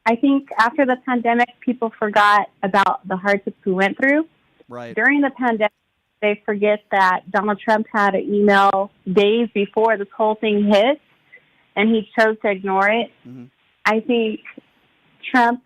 I think after the pandemic, people forgot about the hardships we went through. Right. During the pandemic, they forget that Donald Trump had an email days before this whole thing hit, and he chose to ignore it. Mm-hmm. I think Trump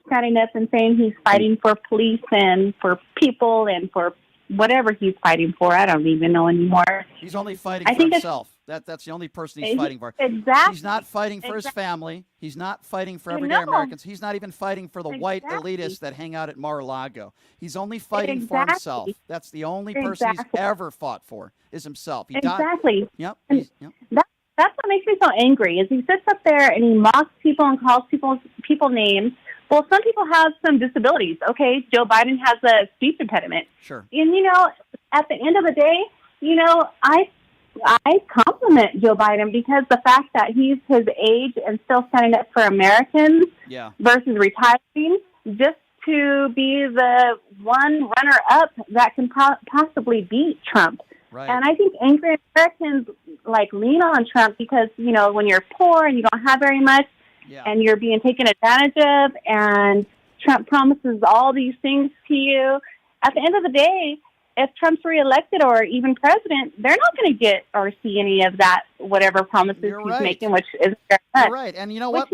standing up and saying he's fighting for police and for people and for whatever he's fighting for, I don't even know anymore. He's only fighting for himself. That's the only person he's fighting for. Exactly. He's not fighting for his family. He's not fighting for everyday Americans. He's not even fighting for the white elitists that hang out at Mar-a-Lago. He's only fighting for himself. That's the only person he's ever fought for is himself. He exactly. Yep. That's what makes me so angry is he sits up there and he mocks people and calls people names. Well, some people have some disabilities. Okay, Joe Biden has a speech impediment. Sure. And, at the end of the day, I compliment Joe Biden because the fact that he's his age and still standing up for Americans versus retiring just to be the one runner-up that can possibly beat Trump. Right. And I think angry Americans, lean on Trump because, when you're poor and you don't have very much, and you're being taken advantage of, and Trump promises all these things to you. At the end of the day, if Trump's reelected or even president, they're not going to get or see any of that, whatever promises he's making, which is very much. You're right. And you know what?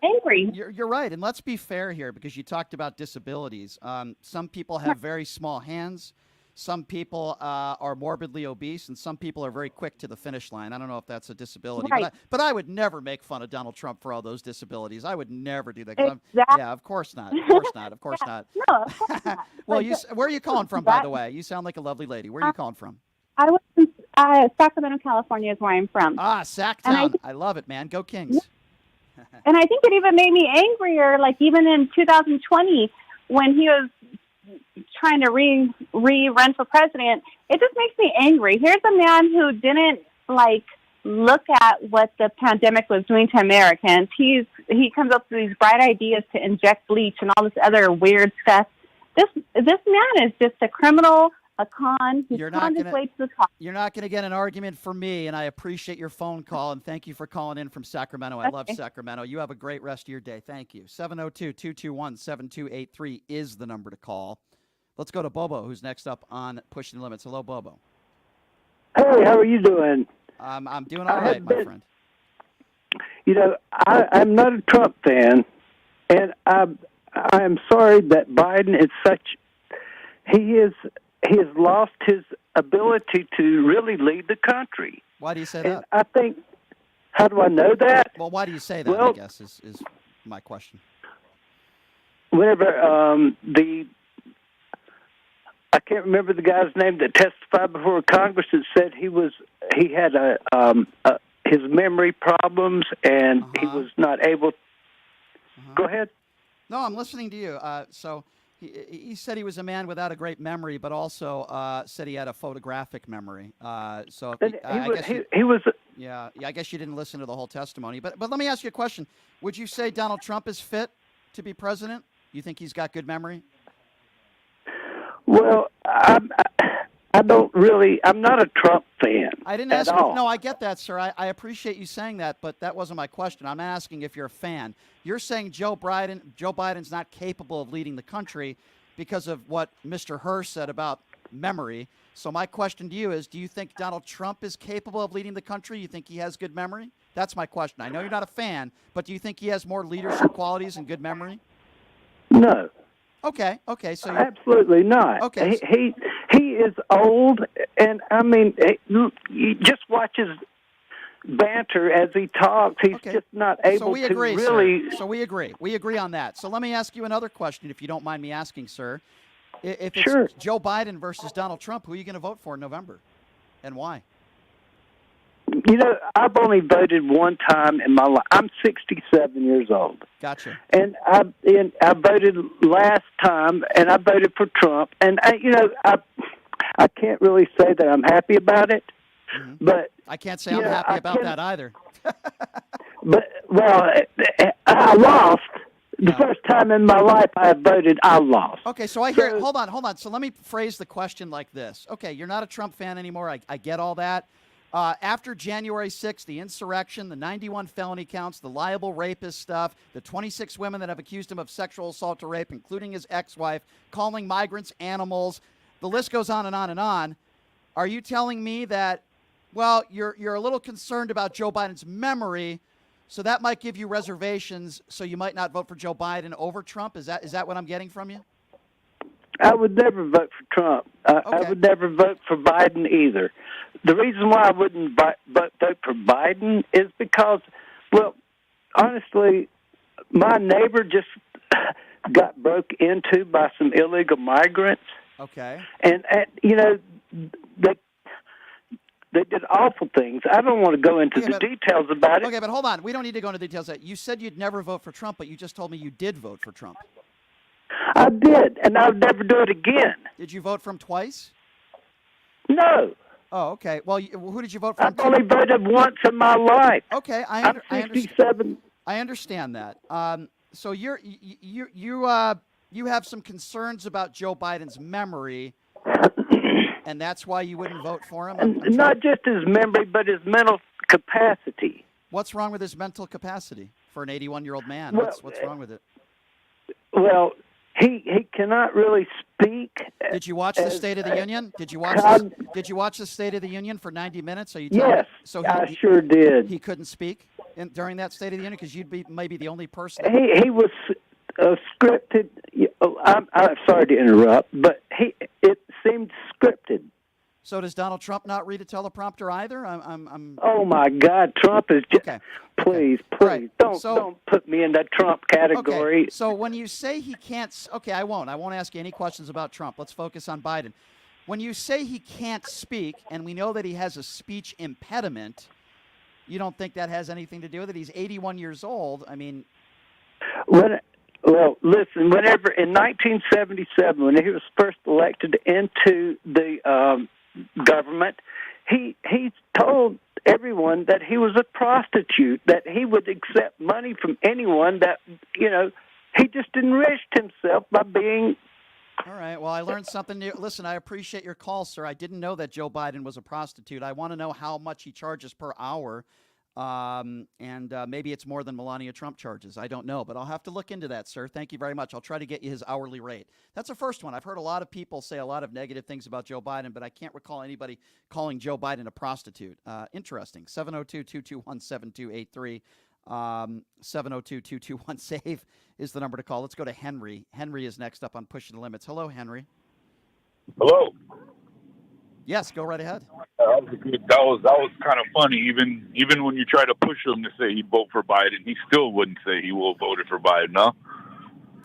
Angry. You're right. And let's be fair here because you talked about disabilities. Some people have very small hands. Some people are morbidly obese, and some people are very quick to the finish line. I don't know if that's a disability, but I would never make fun of Donald Trump for all those disabilities. I would never do that. Of course not. Of course not. Of course not. No, of course not. Well, where are you calling from, by the way? You sound like a lovely lady. Where are you calling from? I was in Sacramento, California is where I'm from. Sacktown. I love it, man. Go Kings. And I think it even made me angrier, even in 2020 when he was trying to rerun for president. It just makes me angry. Here's a man who didn't look at what the pandemic was doing to Americans. He comes up with these bright ideas to inject bleach and all this other weird stuff. This man is just a criminal a con. He's conned his way to the top. You're not going to get an argument from me, and I appreciate your phone call, and thank you for calling in from Sacramento. I love Sacramento. You have a great rest of your day. Thank you. 702-221-7283 is the number to call. Let's go to Bobo, who's next up on Pushing the Limits. Hello, Bobo. Hey, how are you doing? I'm doing all right, my friend. You know, I'm not a Trump fan, and I'm sorry that Biden is such. He has lost his ability to really lead the country. Why do you say and that? I think. How do I know that? Well, why do you say that? Well, I guess is my question. Whenever I can't remember the guy's name that testified before Congress that said he had his memory problems and he was not able. Go ahead. No, I'm listening to you. So he said he was a man without a great memory, but also said he had a photographic memory. So he was. Yeah, I guess you didn't listen to the whole testimony. But let me ask you a question. Would you say Donald Trump is fit to be president? You think he's got good memory? Well, I don't really. I'm not a Trump fan. I didn't ask. All. No, I get that, sir. I appreciate you saying that, but that wasn't my question. I'm asking if you're a fan. You're saying Joe Biden's not capable of leading the country because of what Mr. Hearst said about memory. So my question to you is: do you think Donald Trump is capable of leading the country? You think he has good memory? That's my question. I know you're not a fan, but do you think he has more leadership qualities and good memory? No. Okay. So absolutely not. Okay. He is old, and I mean, you just watch his banter as he talks. He's just not able to really. Sir. So we agree. We agree on that. So let me ask you another question, if you don't mind me asking, sir. If it's Joe Biden versus Donald Trump, who are you going to vote for in November, and why? You know, I've only voted one time in my life. I'm 67 years old. Gotcha. And I voted last time, and I voted for Trump. And I can't really say that I'm happy about it, but I can't say I'm happy about that either. But I lost. The first time in my life I voted, I lost. Okay, so I hear. Hold on. So let me phrase the question like this. Okay, you're not a Trump fan anymore. I get all that. After January 6th, the insurrection, the 91 felony counts, the liable rapist stuff, the 26 women that have accused him of sexual assault or rape, including his ex-wife, calling migrants animals, the list goes on and on and on. Are you telling me that, well, you're a little concerned about Joe Biden's memory, so that might give you reservations, so you might not vote for Joe Biden over Trump? Is that what I'm getting from you? I would never vote for Trump. I would never vote for Biden either. The reason why I wouldn't vote for Biden is because, well, honestly, my neighbor just got broke into by some illegal migrants. Okay. And you know, they did awful things. I don't want to go into the details about it. Okay, but hold on. We don't need to go into details. You said you'd never vote for Trump, but you just told me you did vote for Trump. I did, and I'll never do it again. Did you vote for him twice? No. Oh, okay. Well, who did you vote for? I've only voted once in my life. Okay, I'm 67. I understand that. So you have some concerns about Joe Biden's memory, and that's why you wouldn't vote for him? And not just his memory, but his mental capacity. What's wrong with his mental capacity for an 81-year-old man? Well, what's wrong with it? Well, he cannot really speak. Did you watch the State of the Union? Did you watch the State of the Union for 90 minutes? Are you telling yes, me? So I sure did. He couldn't speak during that State of the Union because you'd be maybe the only person. He was scripted. I'm sorry to interrupt, but it seemed scripted. So does Donald Trump not read a teleprompter either? Oh my God, Trump is just. Okay. Please, right. don't put me in that Trump category. Okay. So when you say he can't, I won't ask you any questions about Trump. Let's focus on Biden. When you say he can't speak, and we know that he has a speech impediment, you don't think that has anything to do with it? He's 81 years old. I mean, well, listen. Whenever in 1977, when he was first elected into the government, he told everyone that he was a prostitute, that he would accept money from anyone, that, you know, he just enriched himself by being All right. Well, I learned something new. Listen, I appreciate your call, sir. I didn't know that Joe Biden was a prostitute. I want to know how much he charges per hour. And maybe it's more than Melania Trump charges. I don't know, but I'll have to look into that, sir. Thank you very much. I'll try to get you his hourly rate. That's the first one. I've heard a lot of people say a lot of negative things about Joe Biden, but I can't recall anybody calling Joe Biden a prostitute. Interesting. 702-221-7283. 702-221-SAVE is the number to call. Let's go to Henry. Henry is next up on Pushing the Limits. Hello, Henry. Hello. Yes, go right ahead. That was kind of funny. Even when you try to push him to say he'd vote for Biden, he still wouldn't say he will vote for Biden. No.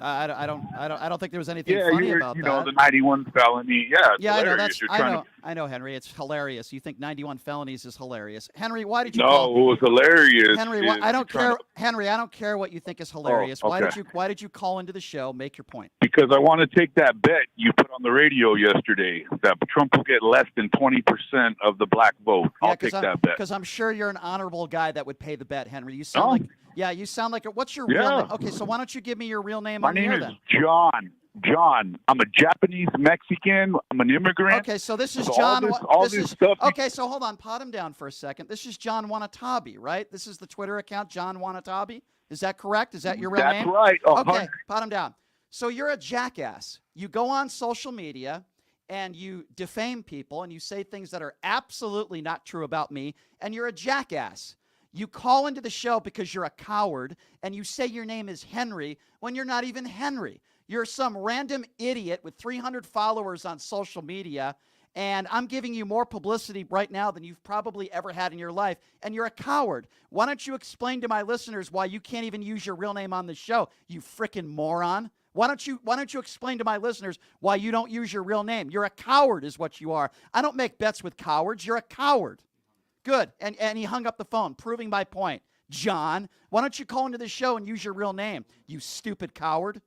I don't think there was anything funny about that. The 91 felony. Yeah, it's hilarious. I know, Henry. It's hilarious. You think 91 felonies is hilarious, Henry? Why did you? No, it was hilarious. Henry, I don't care. Henry, I don't care what you think is hilarious. Oh, okay. Why did you call into the show? Make your point. Because I want to take that bet you put on the radio yesterday that Trump will get less than 20% of the black vote. I'll take that bet. Because I'm sure you're an honorable guy that would pay the bet, Henry. You sound like. Yeah, you sound like what's your real name? Okay, so why don't you give me your real name? My name is John. John. I'm a Japanese Mexican. I'm an immigrant. Okay, so this is so John. All this stuff. Okay, so hold on. Pot him down for a second. This is John Wanatabe, right? This is the Twitter account, John Wanatabe. Is that correct? Is that your real name? That's right. Okay, pot him down. So you're a jackass. You go on social media and you defame people and you say things that are absolutely not true about me, and you're a jackass. You call into the show because you're a coward, and you say your name is Henry when you're not even Henry. You're some random idiot with 300 followers on social media, and I'm giving you more publicity right now than you've probably ever had in your life, and you're a coward. Why don't you explain to my listeners why you can't even use your real name on the show, you frickin' moron? Why don't you explain to my listeners why you don't use your real name? You're a coward is what you are. I don't make bets with cowards. You're a coward. Good. And he hung up the phone, proving my point. John, why don't you call into the show and use your real name, you stupid coward?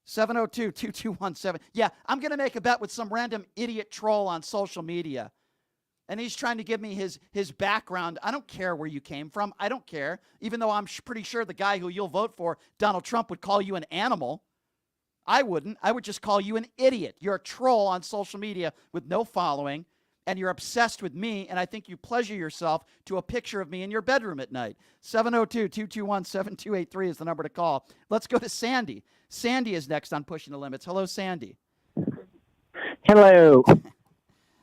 702-2217. Yeah, I'm going to make a bet with some random idiot troll on social media. And he's trying to give me his background. I don't care where you came from. I don't care. Even though I'm pretty sure the guy who you'll vote for, Donald Trump, would call you an animal. I wouldn't. I would just call you an idiot. You're a troll on social media with no following. And you're obsessed with me, and I think you pleasure yourself to a picture of me in your bedroom at night. 702-221-7283 is the number to call. Let's go to Sandy. Sandy is next on Pushing the Limits. Hello, Sandy. Hello.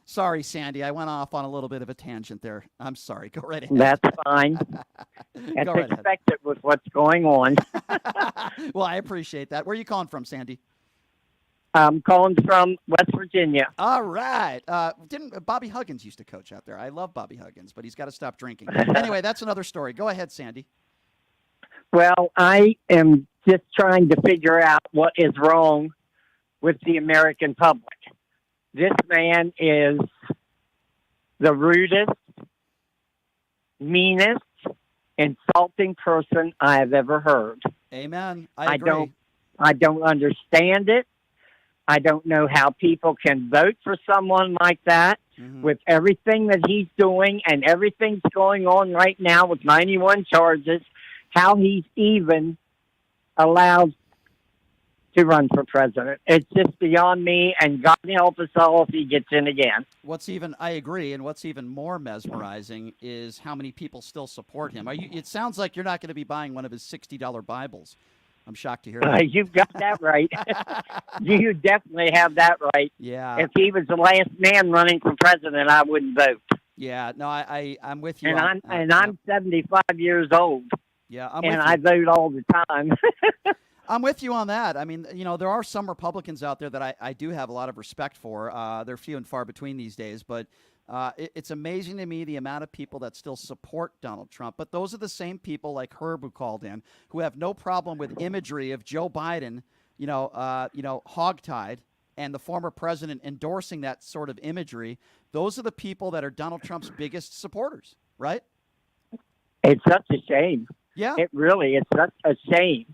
Sorry, Sandy. I went off on a little bit of a tangent there. I'm sorry. Go right ahead. That's fine. That's expected with what's going on. Well, I appreciate that. Where are you calling from, Sandy? I'm calling from West Virginia. All right. Didn't Bobby Huggins used to coach out there? I love Bobby Huggins, but he's got to stop drinking. Anyway, that's another story. Go ahead, Sandy. Well, I am just trying to figure out what is wrong with the American public. This man is the rudest, meanest, insulting person I have ever heard. Amen. I agree. I don't understand it. I don't know how people can vote for someone like that with everything that he's doing and everything's going on right now with 91 charges, how he's even allowed to run for president. It's just beyond me, and God help us all if he gets in again. I agree, and what's even more mesmerizing is how many people still support him. It sounds like you're not going to be buying one of his $60 Bibles. I'm shocked to hear that. You've got that right. You definitely have that right. Yeah. If he was the last man running for president, I wouldn't vote. Yeah. No, I'm with you. And I'm 75 years old. Yeah, I vote all the time. I'm with you on that. I mean, there are some Republicans out there that I do have a lot of respect for. They're few and far between these days, but it's amazing to me the amount of people that still support Donald Trump. But those are the same people like Herb who called in who have no problem with imagery of Joe Biden, hogtied, and the former president endorsing that sort of imagery. Those are the people that are Donald Trump's biggest supporters, right? It's such a shame. Yeah. It really is such a shame.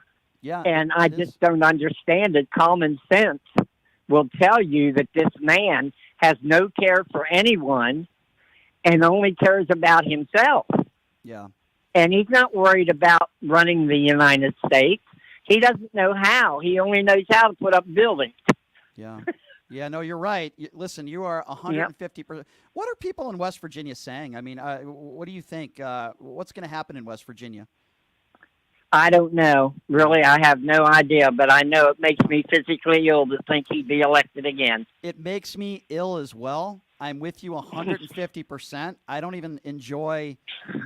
Yeah. And I just don't understand it. Common sense will tell you that this man has no care for anyone and only cares about himself. Yeah. And he's not worried about running the United States. He doesn't know how. He only knows how to put up buildings. Yeah. Yeah, no, you're right. Listen, you are 150%. What are people in West Virginia saying? I mean, what do you think? What's going to happen in West Virginia? I don't know. Really, I have no idea, but I know it makes me physically ill to think he'd be elected again. It makes me ill as well. I'm with you 150%. I don't even enjoy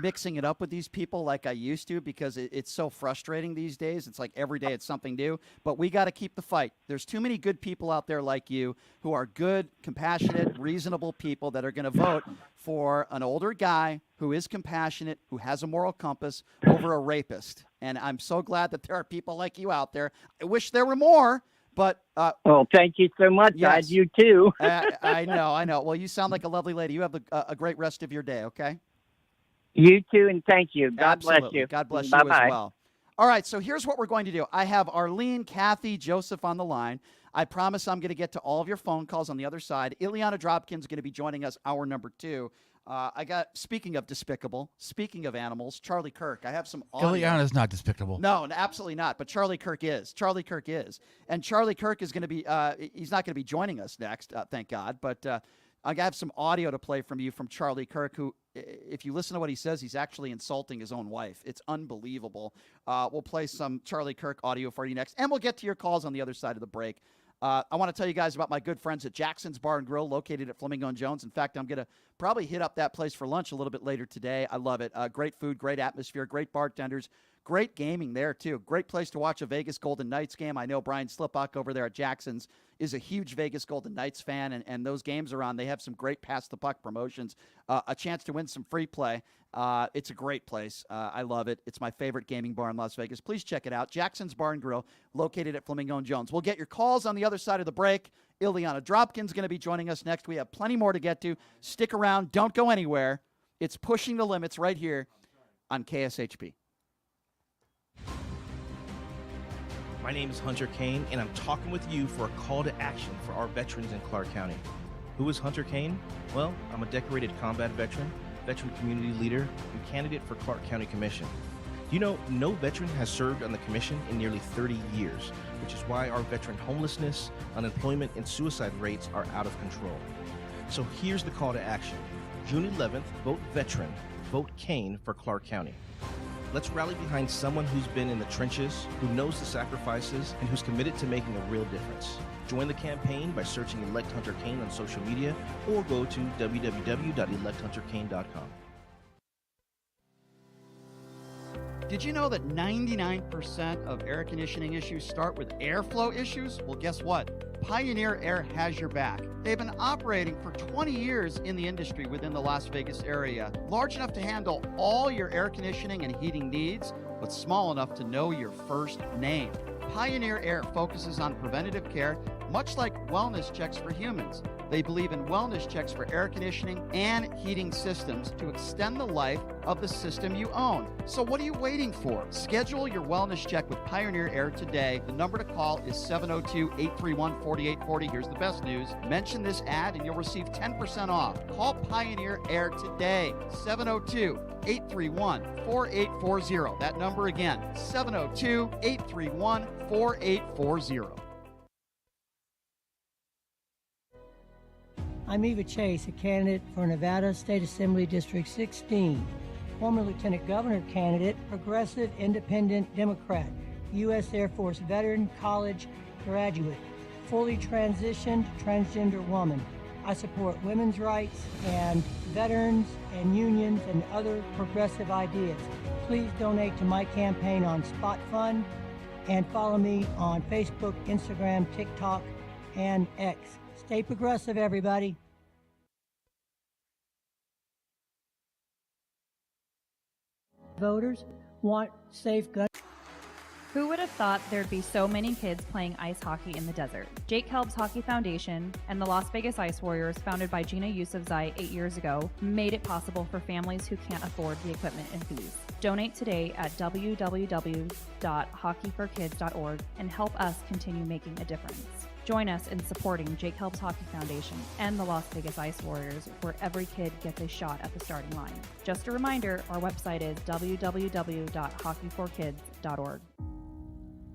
mixing it up with these people like I used to because it's so frustrating these days. It's like every day it's something new. But we got to keep the fight. There's too many good people out there like you who are good, compassionate, reasonable people that are going to vote for an older guy who is compassionate, who has a moral compass over a rapist. And I'm so glad that there are people like you out there. I wish there were more. But well, thank you so much. Yes. I do too. I know. Well, you sound like a lovely lady. You have a great rest of your day, okay? You too, and thank you. God bless you. God bless you Bye-bye. as well. All right, so here's what we're going to do. I have Arlene, Kathy, Joseph on the line. I promise I'm going to get to all of your phone calls on the other side. Ileana Dropkin's going to be joining us hour number 2. Speaking of despicable, speaking of animals, Charlie Kirk. I have some audio. Ileana's not despicable. No, absolutely not. But Charlie Kirk is. Charlie Kirk is. And Charlie Kirk is going to be, he's not going to be joining us next, thank God. But I have some audio to play from you from Charlie Kirk, who, if you listen to what he says, he's actually insulting his own wife. It's unbelievable. We'll play some Charlie Kirk audio for you next. And we'll get to your calls on the other side of the break. I want to tell you guys about my good friends at Jackson's Bar and Grill, located at Flamingo and Jones. In fact, I'm going to probably hit up that place for lunch a little bit later today. I love it. Great food, great atmosphere, great bartenders, great gaming there, too. Great place to watch a Vegas Golden Knights game. I know Brian Slipok over there at Jackson's is a huge Vegas Golden Knights fan, and those games are on. They have some great pass-the-puck promotions, a chance to win some free play. It's a great place. I love it. It's my favorite gaming bar in Las Vegas. Please check it out. Jackson's Bar and Grill, located at Flamingo and Jones. We'll get your calls on the other side of the break. Ileana Dropkin's going to be joining us next. We have plenty more to get to. Stick around. Don't go anywhere. It's Pushing the Limits right here on KSHP. My name is Hunter Kane, and I'm talking with you for a call to action for our veterans in Clark County. Who is Hunter Kane? Well, I'm a decorated combat veteran, veteran community leader, and candidate for Clark County Commission. Do you know no veteran has served on the commission in nearly 30 years, which is why our veteran homelessness, unemployment, and suicide rates are out of control. So here's the call to action. June 11th, vote veteran, vote Kane for Clark County. Let's rally behind someone who's been in the trenches, who knows the sacrifices, and who's committed to making a real difference. Join the campaign by searching Elect Hunter Kane on social media or go to www.electhunterkane.com. Did you know that 99% of air conditioning issues start with airflow issues? Well, guess what? Pioneer Air has your back. They've been operating for 20 years in the industry within the Las Vegas area, large enough to handle all your air conditioning and heating needs, but small enough to know your first name. Pioneer Air focuses on preventative care, much like wellness checks for humans. They believe in wellness checks for air conditioning and heating systems to extend the life of the system you own. So what are you waiting for? Schedule your wellness check with Pioneer Air today. The number to call is 702-831-4840. Here's the best news. Mention this ad and you'll receive 10% off. Call Pioneer Air today. 702-831-4840. That number again, 702-831-4840. I'm Eva Chase, a candidate for Nevada State Assembly District 16, former Lieutenant Governor candidate, Progressive Independent Democrat, U.S. Air Force veteran, college graduate, fully transitioned transgender woman. I support women's rights and veterans and unions and other progressive ideas. Please donate to my campaign on Spot Fund and follow me on Facebook, Instagram, TikTok, and X. Stay progressive, everybody. Voters want safe gun. Who would have thought there'd be so many kids playing ice hockey in the desert? Jake Helb's Hockey Foundation and the Las Vegas Ice Warriors, founded by Gina Yusufzai 8 years ago, made it possible for families who can't afford the equipment and fees. Donate today at www.hockeyforkids.org and help us continue making a difference. Join us in supporting Jake Helb's Hockey Foundation and the Las Vegas Ice Warriors, where every kid gets a shot at the starting line. Just a reminder, our website is www.hockeyforkids.org.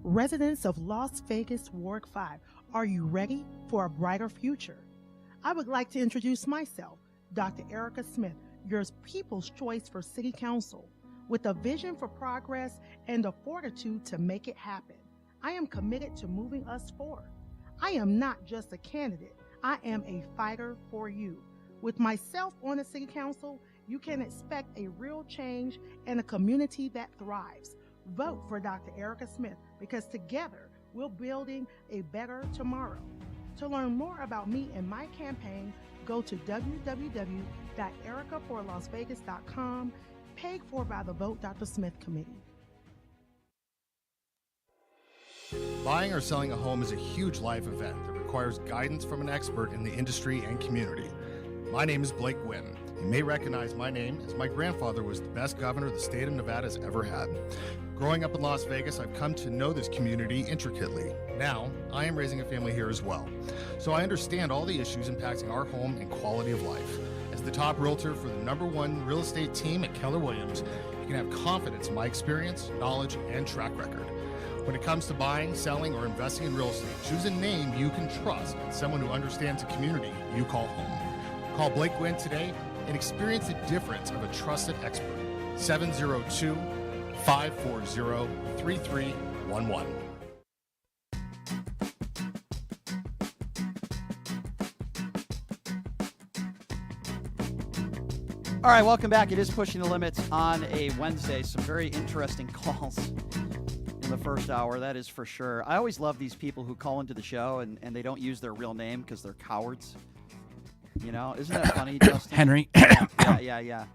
Residents of Las Vegas Ward 5, Are you ready for a brighter future? I would like to introduce myself, Dr. Erica Smith, your People's Choice for City Council, with a vision for progress and the fortitude to make it happen. I am committed to moving us forward. I am not just a candidate, I am a fighter for you. With myself on the City Council, you can expect a real change and a community that thrives. Vote for Dr. Erica Smith because together we're building a better tomorrow. To learn more about me and my campaign, go to www.ericaforlasvegas.com, paid for by the Vote Dr. Smith Committee. Buying or selling a home is a huge life event that requires guidance from an expert in the industry and community. My name is Blake Wynn. You may recognize my name as my grandfather was the best governor the state of Nevada has ever had. Growing up in Las Vegas, I've come to know this community intricately. Now, I am raising a family here as well, so I understand all the issues impacting our home and quality of life. As the top realtor for the #1 real estate team at Keller Williams, you can have confidence in my experience, knowledge, and track record. When it comes to buying, selling, or investing in real estate, choose a name you can trust and someone who understands the community you call home. Call Blake Wynn today and experience the difference of a trusted expert. 702-540-3311. All right, welcome back. It is Pushing the Limits on a Wednesday. Some very interesting calls in the first hour, that is for sure. I always love these people who call into the show and they don't use their real name because they're cowards. You know, isn't that funny, Justin? Henry. Yeah.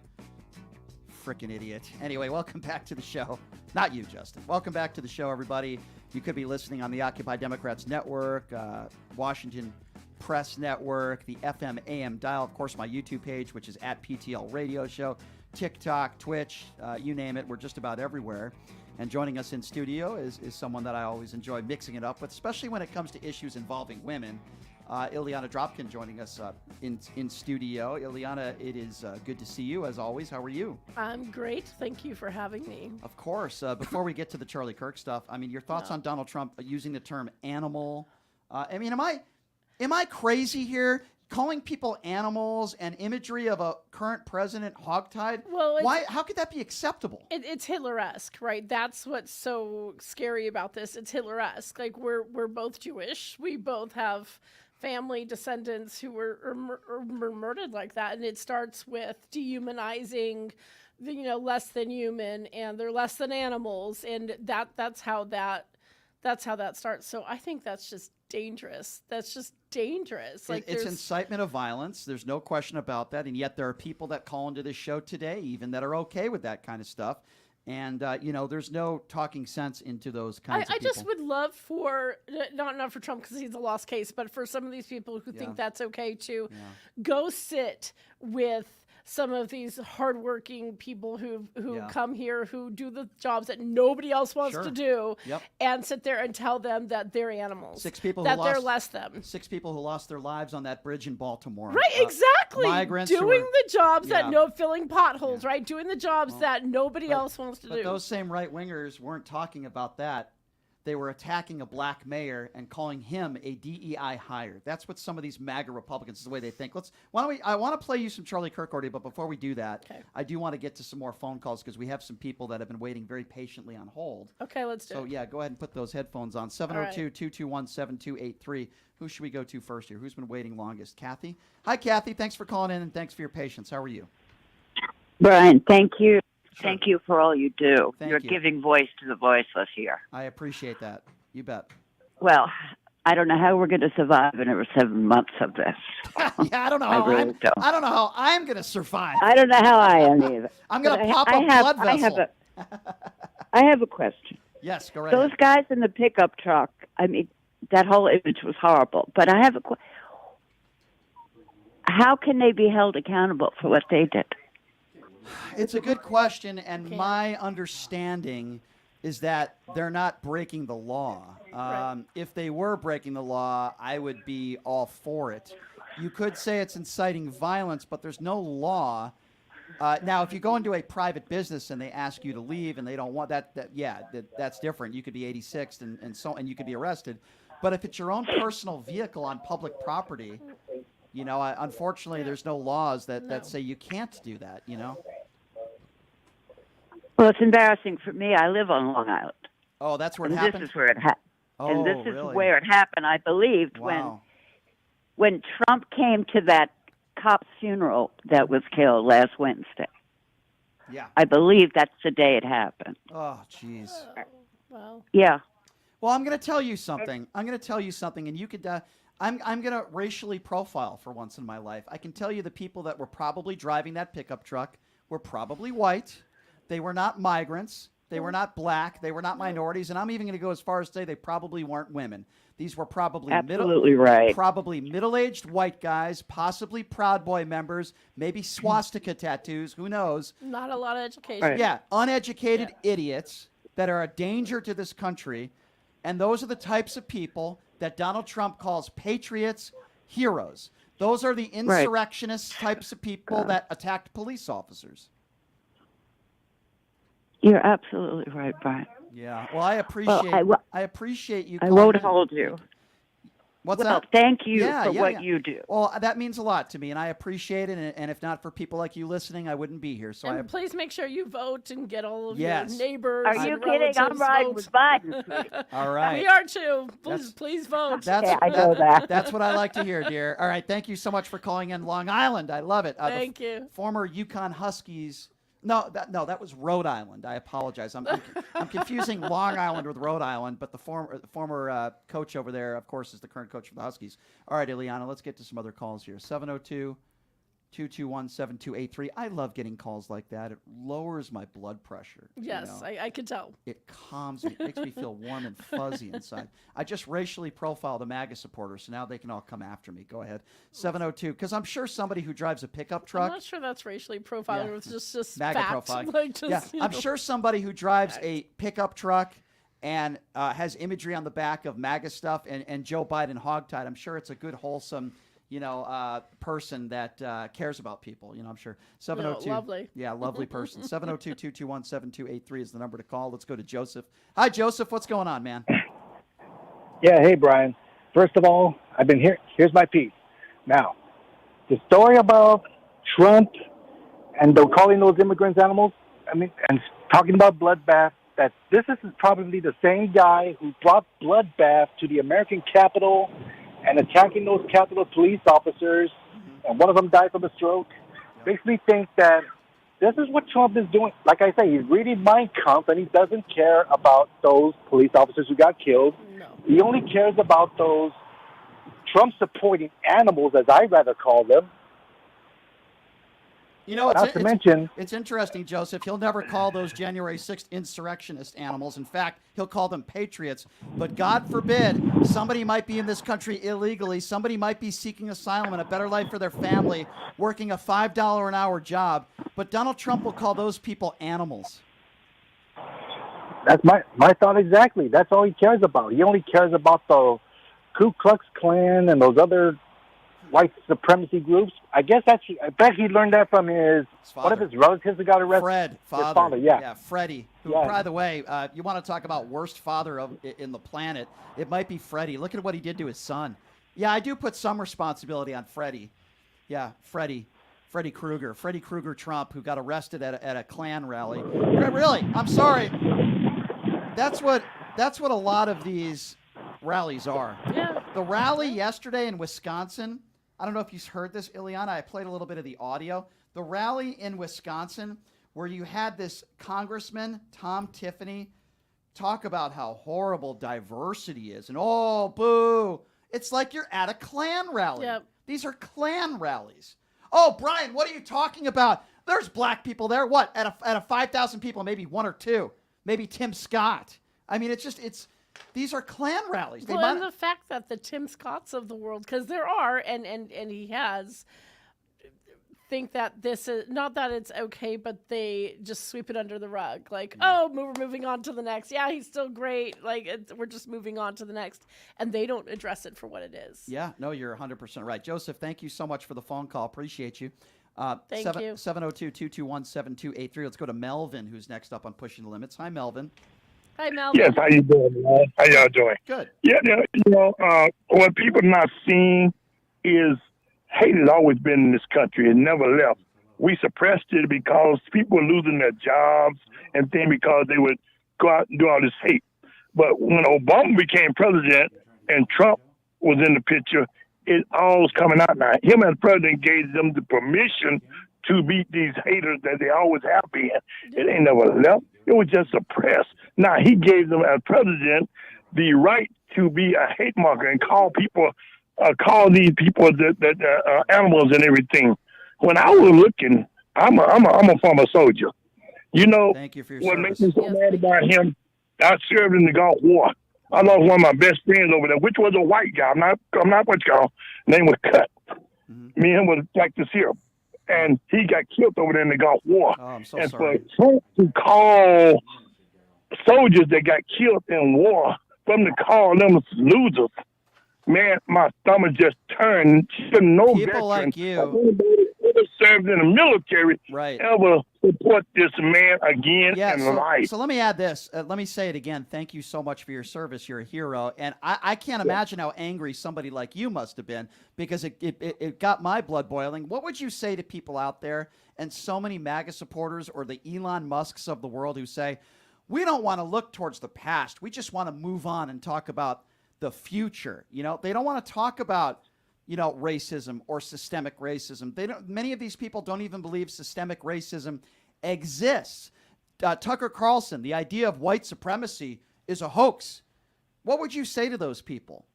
Frickin' idiot. Anyway, welcome back to the show. Not you, Justin. Welcome back to the show, everybody. You could be listening on the Occupy Democrats Network, Washington Press Network, the FM AM dial, of course, my YouTube page, which is at PTL Radio Show, TikTok, Twitch, you name it. We're just about everywhere. And joining us in studio is someone that I always enjoy mixing it up with, especially when it comes to issues involving women. Ileana Dropkin joining us in studio. Ileana, it is good to see you, as always. How are you? I'm great. Thank you for having me. Of course. Before we get to the Charlie Kirk stuff, I mean, your thoughts on Donald Trump using the term animal. I mean, am I crazy here? Calling people animals and imagery of a current president hogtied? Well, why? How could that be acceptable? It's Hitler-esque, right? That's what's so scary about this. It's Hitler-esque. Like we're both Jewish. We both have family descendants who were murdered like that, and it starts with dehumanizing the less than human, and they're less than animals, and that's how that starts. So I think that's just dangerous. That's just dangerous. Like it's incitement of violence. There's no question about that. And yet there are people that call into this show today, even that are okay with that kind of stuff. And there's no talking sense into those kinds of people. I just would love for not for Trump because he's a lost case, but for some of these people who think that's okay to go sit with some of these hardworking people who come here, who do the jobs that nobody else wants to do, and sit there and tell them that they're animals. They're less than. 6 people who lost their lives on that bridge in Baltimore. Right, exactly. Migrants doing the jobs filling potholes, right? Doing the jobs that nobody else wants to do. But those same right-wingers weren't talking about that. They were attacking a black mayor and calling him a DEI hire. That's what some of these MAGA Republicans is the way they think. I want to play you some Charlie Kirk audio, but before we do that, I do want to get to some more phone calls because we have some people that have been waiting very patiently on hold. Okay, let's do it. So yeah, go ahead and put those headphones on. 702-221-7283. Who should we go to first here? Who's been waiting longest? Kathy? Hi, Kathy. Thanks for calling in and thanks for your patience. How are you? Brian, thank you. Sure. Thank you for all you do. Thank You're you. giving voice to the voiceless here. I appreciate that. You bet. Well, I don't know how we're going to survive another 7 months of this. Yeah, I don't know how I don't know how I'm going to survive. I don't know how I am either. I'm going to pop a blood vessel. I have a question. Yes, go right Those ahead. guys in the pickup truck, I mean, that whole image was horrible. But I have a question. How can they be held accountable for what they did? It's a good question, and my understanding is that they're not breaking the law. If they were breaking the law, I would be all for it. You could say it's inciting violence, but there's no law. Now, if you go into a private business and they ask you to leave and they don't want that's different. You could be 86 and you could be arrested. But if it's your own personal vehicle on public property, you know, unfortunately, there's no laws that say you can't do that, you know? Well, it's embarrassing for me. I live on Long Island. Oh, that's where it and happened? This is where it happened. Oh, and this is really? where it happened, I believed, Wow. when Trump came to that cop's funeral that was killed last Wednesday. Yeah. I believe that's the day it happened. Oh, jeez. Well. Yeah. Well, I'm going to tell you something. And you could. I'm going to racially profile for once in my life. I can tell you the people that were probably driving that pickup truck were probably white. They were not migrants. They were not black. They were not minorities. And I'm even going to go as far as to say they probably weren't women. These were probably probably middle-aged white guys, possibly Proud Boy members, maybe swastika tattoos. Who knows? Not a lot of education. Right. Yeah, uneducated idiots that are a danger to this country. And those are the types of people that Donald Trump calls patriots, heroes. Those are the insurrectionist types of people that attacked police officers. You're absolutely right, Brian. Yeah. Well, I appreciate I appreciate you. I won't hold you. What's well, that? thank you for what you do. Well, that means a lot to me, and I appreciate it. And if not for people like you listening, I wouldn't be here. So and please make sure you vote and get all of Yes. your neighbors. Are you and kidding? I'm relatives riding vote. with Biden. All right. We are too. Please vote. I know that. That's what I like to hear, dear. All right. Thank you so much for calling in Long Island. I love it. Thank you. Former Yukon Huskies. No, that was Rhode Island. I apologize. I'm confusing Long Island with Rhode Island, but the former coach over there, of course, is the current coach for the Huskies. All right, Ileana, let's get to some other calls here. 702-221-7283. I love getting calls like that. It lowers my blood pressure. Yes, you know? I could tell. It calms me. It makes me feel warm and fuzzy inside. I just racially profiled a MAGA supporter, so now they can all come after me. Go ahead. 702, because I'm sure somebody who drives a pickup truck. I'm not sure that's racially profiling. Yeah. It's just MAGA fact. profiling. Like just, I'm sure somebody who drives a pickup truck and has imagery on the back of MAGA stuff and Joe Biden hogtied, I'm sure it's a good, wholesome, person that cares about people. I'm sure. 702. Lovely. Yeah, lovely person. 702-221-7283 is the number to call. Let's go to Joseph. Hi, Joseph. What's going on, man? Yeah, hey, Brian. First of all, I've been here. Here's my piece. Now, the story about Trump and calling those immigrants animals, and talking about bloodbath, that this is probably the same guy who brought bloodbath to the American Capitol and attacking those Capitol police officers, and one of them died from a stroke. Makes me think that this is what Trump is doing. Like I say, he's reading Mein Kampf, and he doesn't care about those police officers who got killed. No. He only cares about those Trump-supporting animals, as I rather call them. It's interesting, Joseph. He'll never call those January 6th insurrectionist animals. In fact, he'll call them patriots. But God forbid, somebody might be in this country illegally. Somebody might be seeking asylum and a better life for their family, working a $5 an hour job. But Donald Trump will call those people animals. That's my thought exactly. That's all he cares about. He only cares about the Ku Klux Klan and those other white supremacy groups. I bet he learned that from one of his relatives who got arrested. His father, yeah. Yeah, Freddie, who, by the way, you want to talk about worst father in the planet, it might be Freddie. Look at what he did to his son. Yeah, I do put some responsibility on Freddie. Yeah, Freddie Krueger Trump, who got arrested at a Klan rally. Really, I'm sorry. That's what a lot of these rallies are. Yeah. The rally yesterday in Wisconsin, I don't know if you heard this, Ileana. I played a little bit of the audio. The rally in Wisconsin where you had this Congressman, Tom Tiffany, talk about how horrible diversity is. And, oh, boo. It's like you're at a Klan rally. Yep. These are Klan rallies. Oh, Brian, what are you talking about? There's black people there. What? At a 5,000 people, maybe one or two. Maybe Tim Scott. I mean, these are Klan rallies. And the fact that the Tim Scotts of the world, because there are, and he has, think that this is, not that it's okay, but they just sweep it under the rug. Like, we're moving on to the next. Yeah, he's still great. Like, we're just moving on to the next. And they don't address it for what it is. Yeah, no, you're 100% right. Joseph, thank you so much for the phone call. Appreciate you. Thank you. 702-221-7283. Let's go to Melvin, who's next up on Pushing the Limits. Hi, Melvin. Hi, Melvin. Yes, how you doing, man? How y'all doing? Good. Yeah, what people not seeing is hate has always been in this country. It never left. We suppressed it because people were losing their jobs and things because they would go out and do all this hate. But when Obama became president and Trump was in the picture, it all was coming out now. Him as president gave them the permission to beat these haters that they always have been. It ain't never left. It was just suppressed. Now he gave them as president the right to be a hate monger and call these people that animals and everything. When I was looking, I'm a former soldier. You know, Thank you for your what service. makes me so mad about him? I served in the Gulf War. I lost one of my best friends over there, which was a white guy. I'm not what you call. Name was Cut. Me and him was like this here, and he got killed over there in the Gulf War. Oh, I'm so and sorry. for Trump to call soldiers that got killed in war, for them to call them losers, man, my stomach just turned. No People veteran like you. or anybody ever served in the military ever support this man again in life. So let me add this. Let me say it again. Thank you so much for your service. You're a hero. And I can't imagine how angry somebody like you must have been, because it got my blood boiling. What would you say to people out there, and so many MAGA supporters or the Elon Musks of the world, who say, we don't want to look towards the past. We just want to move on and talk about the future. You know, they don't want to talk about, racism or systemic racism. Many of these people don't even believe systemic racism exists. Tucker Carlson, the idea of white supremacy is a hoax. What would you say to those people?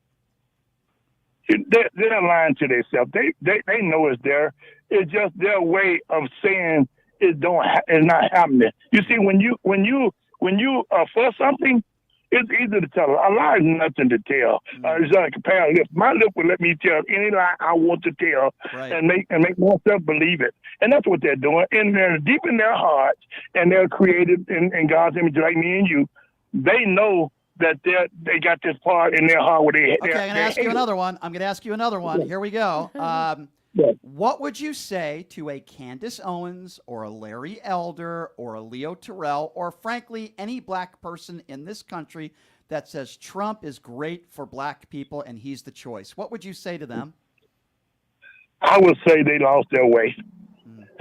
They're lying to themselves. They know it's there. It's just their way of saying it's not happening. You see, when you for something, it's easy to tell. A lie is nothing to tell. It's like a pair of lips. My lip will let me tell any lie I want to tell, and make myself believe it. And that's what they're doing. And they're deep in their hearts, and they're created in God's image, like me and you. They know that they got this part in their heart where they. Okay, I'm going to ask you another one. Here we go. What would you say to a Candace Owens or a Larry Elder or a Leo Terrell, or frankly any black person in this country that says Trump is great for black people and he's the choice? What would you say to them? I would say they lost their way.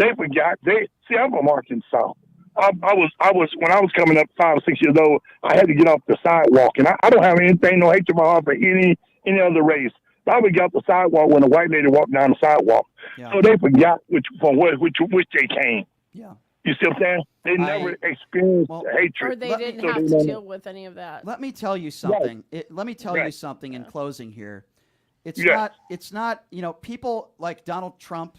They forgot. I'm from Arkansas. I was when I was coming up 5 or 6 years old, I had to get off the sidewalk, and I don't have anything, no hatred in my heart for any other race. I would get off the sidewalk when a white lady walked down the sidewalk. Yeah. So they forgot which they came. Yeah. You see what I'm saying? They never experienced hatred. Or they didn't have to deal with any of that. Let me tell you something. Let me tell you something in closing here. It's not, people like Donald Trump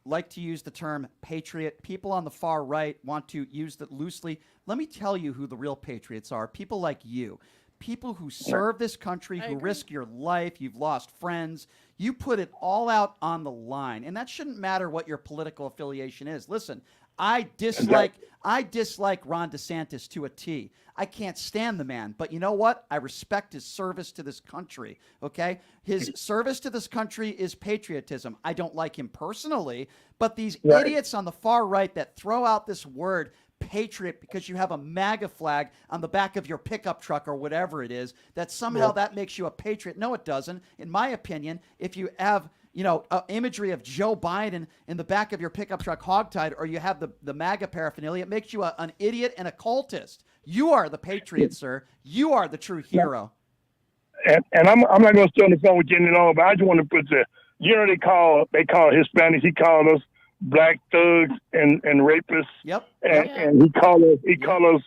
like to use the term patriot. People on the far right want to use that loosely. Let me tell you who the real patriots are. People like you. People who serve this country, who risk your life. You've lost friends. You put it all out on the line. And that shouldn't matter what your political affiliation is. Listen, I dislike Ron DeSantis to a T. I can't stand the man. But you know what? I respect his service to this country, okay? His service to this country is patriotism. I don't like him personally, but these idiots on the far right that throw out this word patriot because you have a MAGA flag on the back of your pickup truck or whatever it is, that somehow that makes you a patriot. No, it doesn't. In my opinion, if you have imagery of Joe Biden in the back of your pickup truck hogtied, or you have the MAGA paraphernalia, it makes you an idiot and a cultist. You are the patriot, sir. You are the true hero. And I'm not going to stay on the phone with you any longer, but I just want to put they call Hispanics, he called us black thugs and rapists. Yep. And he called us.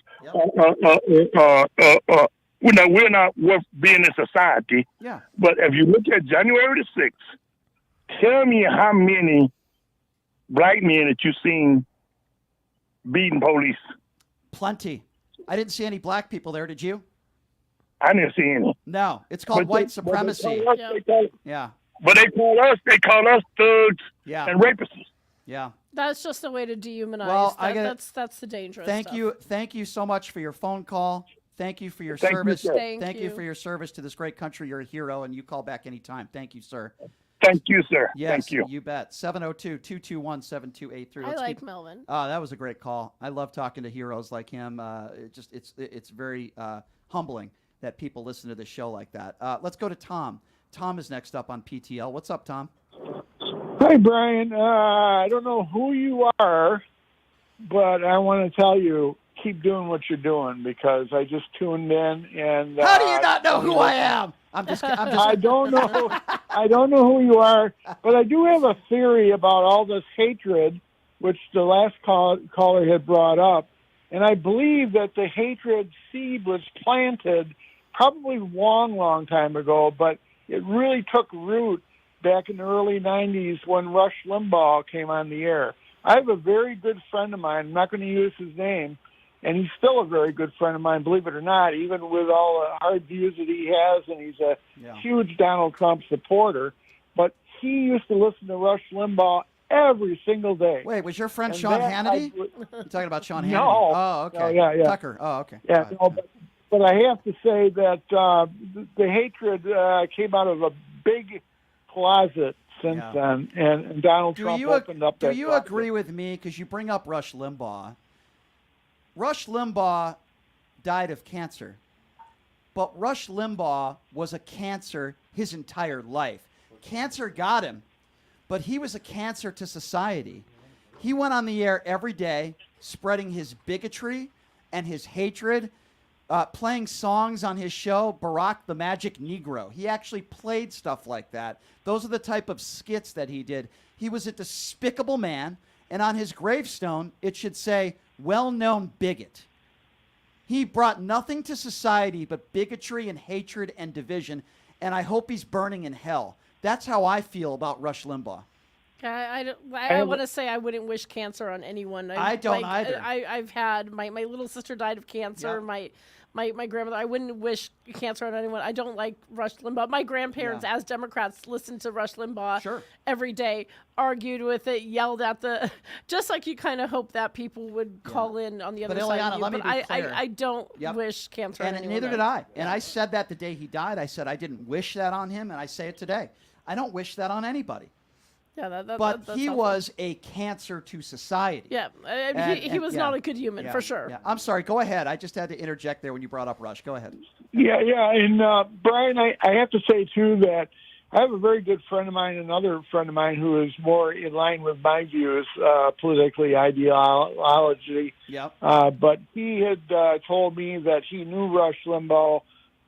We're not worth being in society. Yeah. But if you look at January the 6th, tell me how many black men that you've seen beating police. Plenty. I didn't see any black people there. Did you? I didn't see any. No, it's called white supremacy. Yeah. But they call us thugs and rapists. Yeah. That's just a way to dehumanize. Well, that's the dangerous Thank stuff. you. Thank you so much for your phone call. Thank you for your service. Thank you for your service to this great country. You're a hero, and you call back anytime. Thank you, sir. Thank you, sir. Yes, Thank you. You bet. 702-221-7283. I like Melvin. That was a great call. I love talking to heroes like him. It's very humbling that people listen to this show like that. Let's go to Tom. Tom is next up on PTL. What's up, Tom? Hi, Brian. I don't know who you are, but I want to tell you, keep doing what you're doing, because I just tuned in and. How do you not know who I am? I'm just. I don't know. I don't know who you are, but I do have a theory about all this hatred, which the last caller had brought up, and I believe that the hatred seed was planted probably long time ago, but it really took root back in the early 90s when Rush Limbaugh came on the air. I have a very good friend of mine. I'm not going to use his name, and he's still a very good friend of mine, believe it or not, even with all the hard views that he has, and he's a huge Donald Trump supporter. But he used to listen to Rush Limbaugh every single day. Wait, was your friend Sean Hannity? You're talking about Sean Hannity? No. Oh, okay. No, yeah. Tucker. Oh, okay. Yeah, no, but I have to say that the hatred came out of a big closet since then, and Donald Trump opened up that Do you closet. agree with me, because you bring up Rush Limbaugh? Rush Limbaugh died of cancer, but Rush Limbaugh was a cancer his entire life. Cancer got him, but he was a cancer to society. He went on the air every day spreading his bigotry and his hatred, playing songs on his show, Barack the Magic Negro. He actually played stuff like that. Those are the type of skits that he did. He was a despicable man, and on his gravestone, it should say, well-known bigot. He brought nothing to society but bigotry and hatred and division, and I hope he's burning in hell. That's how I feel about Rush Limbaugh. I want to say I wouldn't wish cancer on anyone. I don't either. I've had my little sister died of cancer. Yep. My grandmother. I wouldn't wish cancer on anyone. I don't like Rush Limbaugh. My grandparents, as Democrats, listened to Rush Limbaugh every day, argued with it, yelled at the. Just like you kind of hope that people would call in on the other side Ileana, of you. let me But be clear. I don't wish cancer on And anyone. neither did I. And I said that the day he died. I said I didn't wish that on him, and I say it today. I don't wish that on anybody. Yeah, But that's he helpful. was a cancer to society. Yeah, he was not a good human, for sure. Yeah. I'm sorry. Go ahead. I just had to interject there when you brought up Rush. Go ahead. Yeah, and Brian, I have to say, too, that I have a very good friend of mine, another friend of mine who is more in line with my views, politically, ideology. Yep. But he had told me that he knew Rush Limbaugh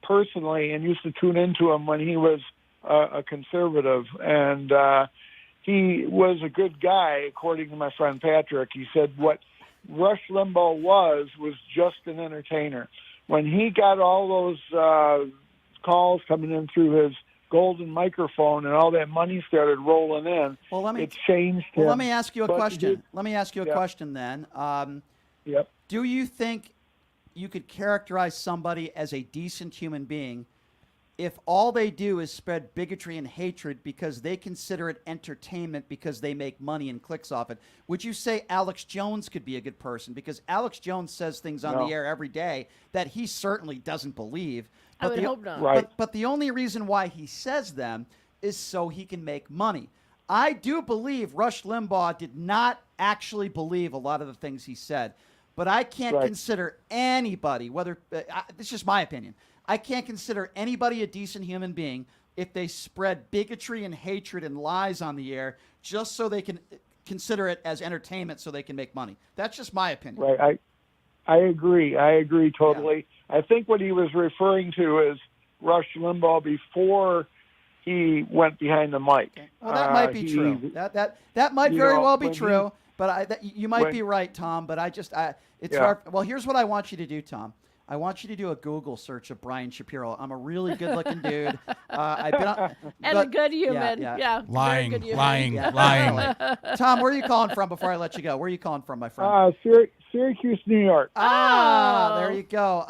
personally and used to tune into him when he was a conservative. And he was a good guy, according to my friend Patrick. He said what Rush Limbaugh was just an entertainer. When he got all those calls coming in through his golden microphone and all that money started rolling in, it changed him. Well, let me ask you a But question. Let me ask you a question then. Do you think you could characterize somebody as a decent human being if all they do is spread bigotry and hatred because they consider it entertainment because they make money and clicks off it? Would you say Alex Jones could be a good person? Because Alex Jones says things on the air every day that he certainly doesn't believe. I would hope not. Right. But the only reason why he says them is so he can make money. I do believe Rush Limbaugh did not actually believe a lot of the things he said. But I can't consider anybody, whether it's just my opinion, I can't consider anybody a decent human being if they spread bigotry and hatred and lies on the air just so they can consider it as entertainment so they can make money. That's just my opinion. Right. I agree. I agree totally. Yeah. I think what he was referring to is Rush Limbaugh before he went behind the mic. Okay. Well, that might be true. That might very well be true. But you might be right, Tom. But it's hard. Well, here's what I want you to do, Tom. I want you to do a Google search of Brian Shapiro. I'm a really good-looking dude. I've been on, a good human. Yeah. Lying. Tom, where are you calling from before I let you go? Where are you calling from, my friend? Syracuse, New York. There you go.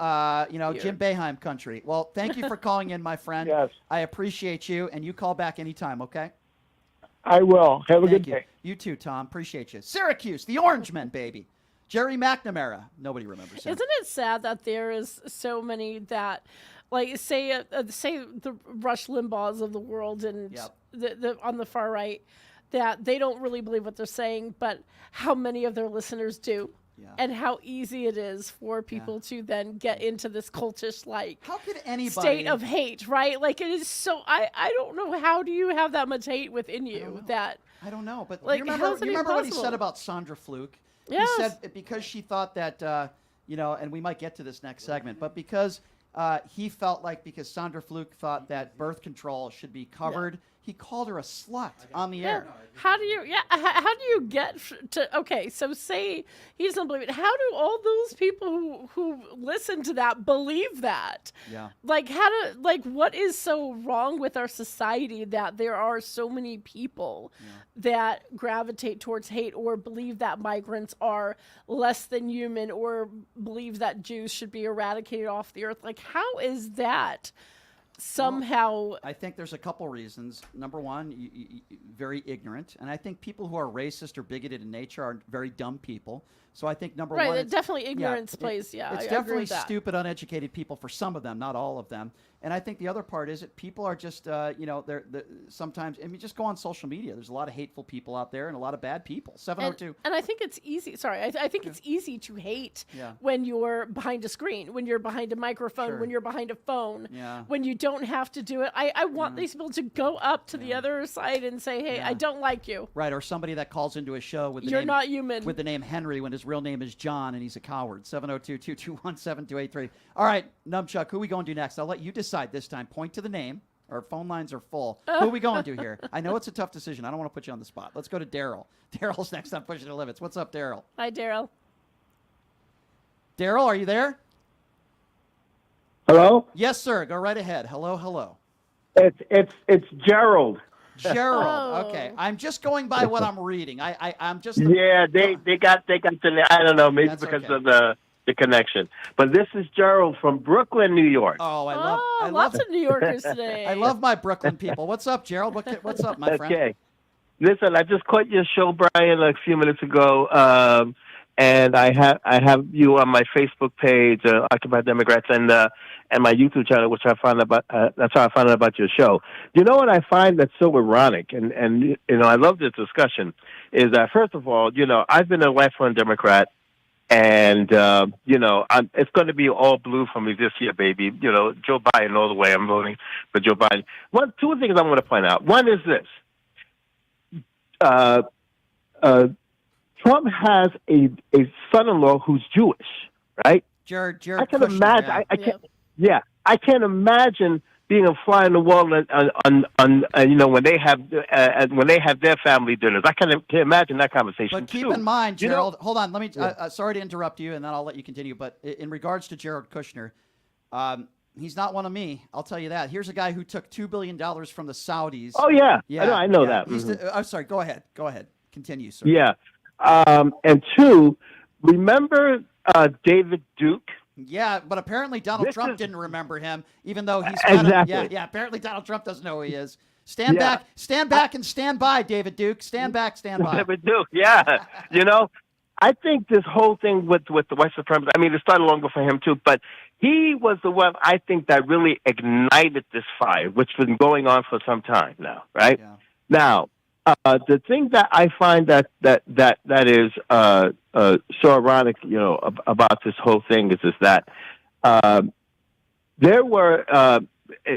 Jim Boeheim country. Well, thank you for calling in, my friend. Yes. I appreciate you, and you call back anytime, okay? I will. Have a good day. You too, Tom. Appreciate you. Syracuse, the Orangemen, baby. Jerry McNamara. Nobody remembers him. Isn't it sad that there is so many that like say the Rush Limbaughs of the world and the on the far right, that they don't really believe what they're saying, but how many of their listeners do. Yeah. And how easy it is for people to then get into this cultish how could anybody state of hate, right? Like it is so I don't know, how do you have that much hate within you that I don't know, but like, you remember what he said about Sandra Fluke? Yes. He said because she thought that and we might get to this next segment, but because he felt like because Sandra Fluke thought that birth control should be covered, he called her a slut on the air. How do you get to, okay, so say he doesn't believe it. How do all those people who listen to that believe that? Yeah. Like what is so wrong with our society that there are so many people that gravitate towards hate or believe that migrants are less than human or believe that Jews should be eradicated off the earth? Like, how is that somehow? I think there's a couple reasons. Number one, very ignorant, and I think people who are racist or bigoted in nature are very dumb people. So I think number one, definitely ignorance plays. It's definitely stupid, uneducated people for some of them, not all of them. And I think the other part is that people are just, they're sometimes. I mean, just go on social media. There's a lot of hateful people out there and a lot of bad people. 702. And I think it's easy. Sorry, I think it's easy to hate when you're behind a screen, when you're behind a microphone, when you're behind a phone, when you don't have to do it. I want these people to go up to the other side and say, "Hey, I don't like you." Right, or somebody that calls into a show with you're not human with the name Henry when his real name is John and he's a coward. 702-221-7283. All right, Numchuck, who are we going to next? I'll let you decide this time. Point to the name. Our phone lines are full. Who are we going to here? I know it's a tough decision. I don't want to put you on the spot. Let's go to Daryl. Daryl's next on Pushing the Limits. What's up, Daryl? Hi, Daryl. Daryl, are you there? Hello? Yes, sir. Go right ahead. Hello. It's Gerald. Gerald. Okay. I'm just going by what I'm reading. I'm just. Yeah, they got the. I don't know, maybe because of the connection. But this is Gerald from Brooklyn, New York. Oh, I love lots of New Yorkers today. I love my Brooklyn people. What's up, Gerald? What's up, my friend? Okay. Listen, I just caught your show, Brian, a few minutes ago, and I have you on my Facebook page, Occupy Democrats, and my YouTube channel, which I found about. That's how I found out about your show. You know what I find that's so ironic, and I love this discussion, is that first of all, I've been a lifelong Democrat. And, it's going to be all blue for me this year, baby. Joe Biden all the way. I'm voting for Joe Biden. Two things I want to point out. One is this. Trump has a son-in-law who's Jewish, right? Jared I can Kushner, imagine. I can't imagine being a fly on the wall when they have their family dinners. I can't imagine that conversation. But keep in mind, Gerald. Hold on. Let me. Sorry to interrupt you, and then I'll let you continue. But in regards to Jared Kushner, he's not one of me. I'll tell you that. Here's a guy who took $2 billion from the Saudis. Oh yeah. I know that. I'm sorry. Go ahead. Continue, sir. Yeah. And two, remember David Duke? Yeah, but apparently Donald Trump didn't remember him, even though he's exactly. Apparently Donald Trump doesn't know who he is. Stand back, and stand by, David Duke. Stand back, stand by. David Duke, yeah. I think this whole thing with the white supremacists, I mean, it started long before him too, but he was the one I think that really ignited this fire, which has been going on for some time now, right? Yeah. Now, the thing that I find that is so ironic, about this whole thing is that there were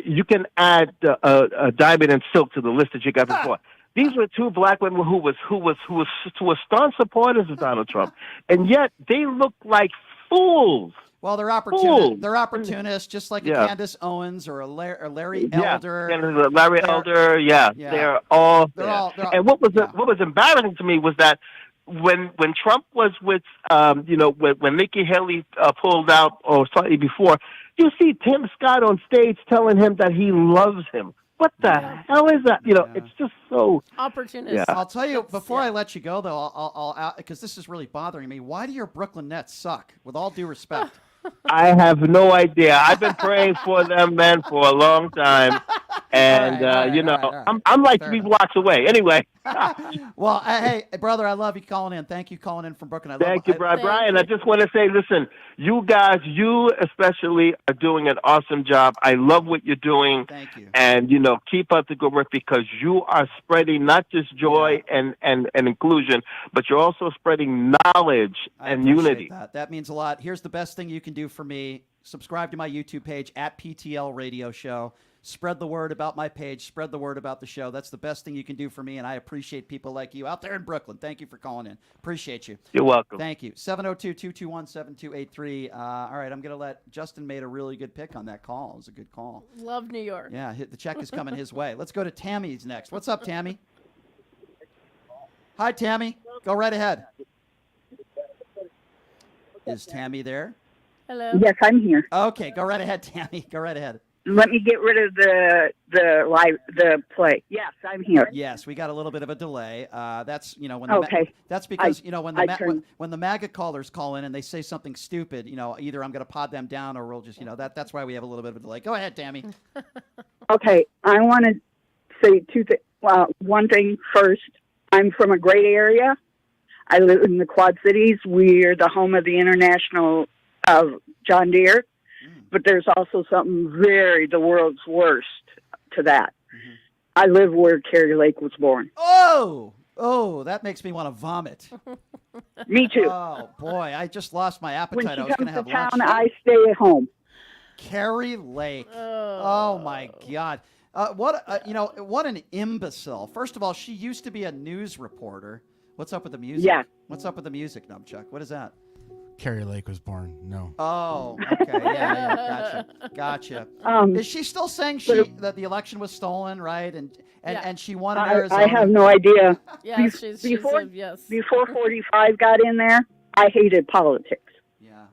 you can add Diamond and Silk to the list that you got before. These were two black women who were staunch supporters of Donald Trump, and yet they look like fools. Well, they're opportunists. They're opportunists, just like a Candace Owens or a Larry Elder. Larry Elder, they're all. And what was embarrassing to me was that when Trump was with, when Nikki Haley pulled out, or slightly before, you see Tim Scott on stage telling him that he loves him. What the hell is that? It's just so opportunist. Yeah. I'll tell you before I let you go, though. I'll because this is really bothering me. Why do your Brooklyn Nets suck? With all due respect. I have no idea. I've been praying for them, man, for a long time. And I'm like 3 blocks away. Anyway. Well, hey, brother, I love you calling in. Thank you calling in from Brooklyn. Thank you, Brian. I just want to say, listen, you guys, you especially are doing an awesome job. I love what you're doing. Thank you. And, keep up the good work because you are spreading not just joy and inclusion, but you're also spreading knowledge and unity. That means a lot. Here's the best thing you can do for me. Subscribe to my YouTube page at PTL Radio Show. Spread the word about my page. Spread the word about the show. That's the best thing you can do for me, and I appreciate people like you out there in Brooklyn. Thank you for calling in. Appreciate you. You're welcome. Thank you. 702-221-7283. All right, I'm going to let Justin made a really good pick on that call. It was a good call. Love New York. Yeah, the check is coming his way. Let's go to Tammy's next. What's up, Tammy? Hi, Tammy. Go right ahead. Is Tammy there? Hello. Yes, I'm here. Okay, go right ahead, Tammy. Go right ahead. Let me get rid of the play. Yes, I'm here. Yes, we got a little bit of a delay. That's when that's because when the MAGA callers call in and they say something stupid, either I'm going to pod them down or we'll just that's why we have a little bit of a delay. Go ahead, Tammy. Okay, I want to say two things. One thing first. I'm from a great area. I live in the Quad Cities. We're the home of the International John Deere. But there's also something the world's worst to that. Mm-hmm. I live where Carrie Lake was born. Oh, that makes me want to vomit. Me too. Oh, boy, I just lost my appetite. When she I was going to comes have to town, lunch. I stay at home. Carrie Lake. Oh my God. What an imbecile. First of all, she used to be a news reporter. What's up with the music? Yeah. What's up with the music, Numchuck? What is that? Carrie Lake was born. No. Oh, okay. Yeah. Gotcha. Is she still saying that the election was stolen, right? And she won in Arizona? I have no idea. Yes, she's yes. Before 45 got in there, I hated politics. Yeah.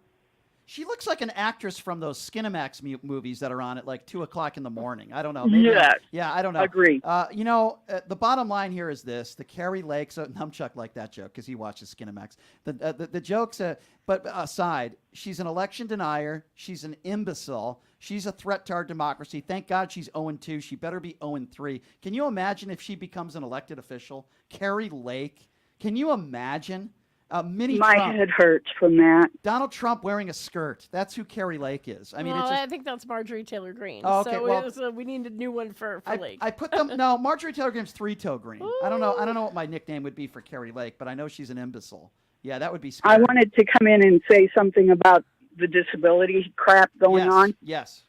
She looks like an actress from those Skinamax movies that are on at like 2:00 in the morning. I don't know. Maybe yeah, I don't know. Agree. The bottom line here is this: the Carrie Lake. So Numchuck liked that joke because he watches Skinamax. The jokes. But aside, she's an election denier. She's an imbecile. She's a threat to our democracy. Thank God she's 0-2. She better be 0-3. Can you imagine if she becomes an elected official? Carrie Lake. Can you imagine? My head hurts from that. Donald Trump wearing a skirt. That's who Carrie Lake is. I mean, I think that's Marjorie Taylor Greene. Oh, okay, So we need a new one for Lake. I put them. No, Marjorie Taylor Greene's three-toe green. Ooh. I don't know what my nickname would be for Carrie Lake, but I know she's an imbecile. Yeah, that would be scary. I wanted to come in and say something about the disability crap going on. Yes.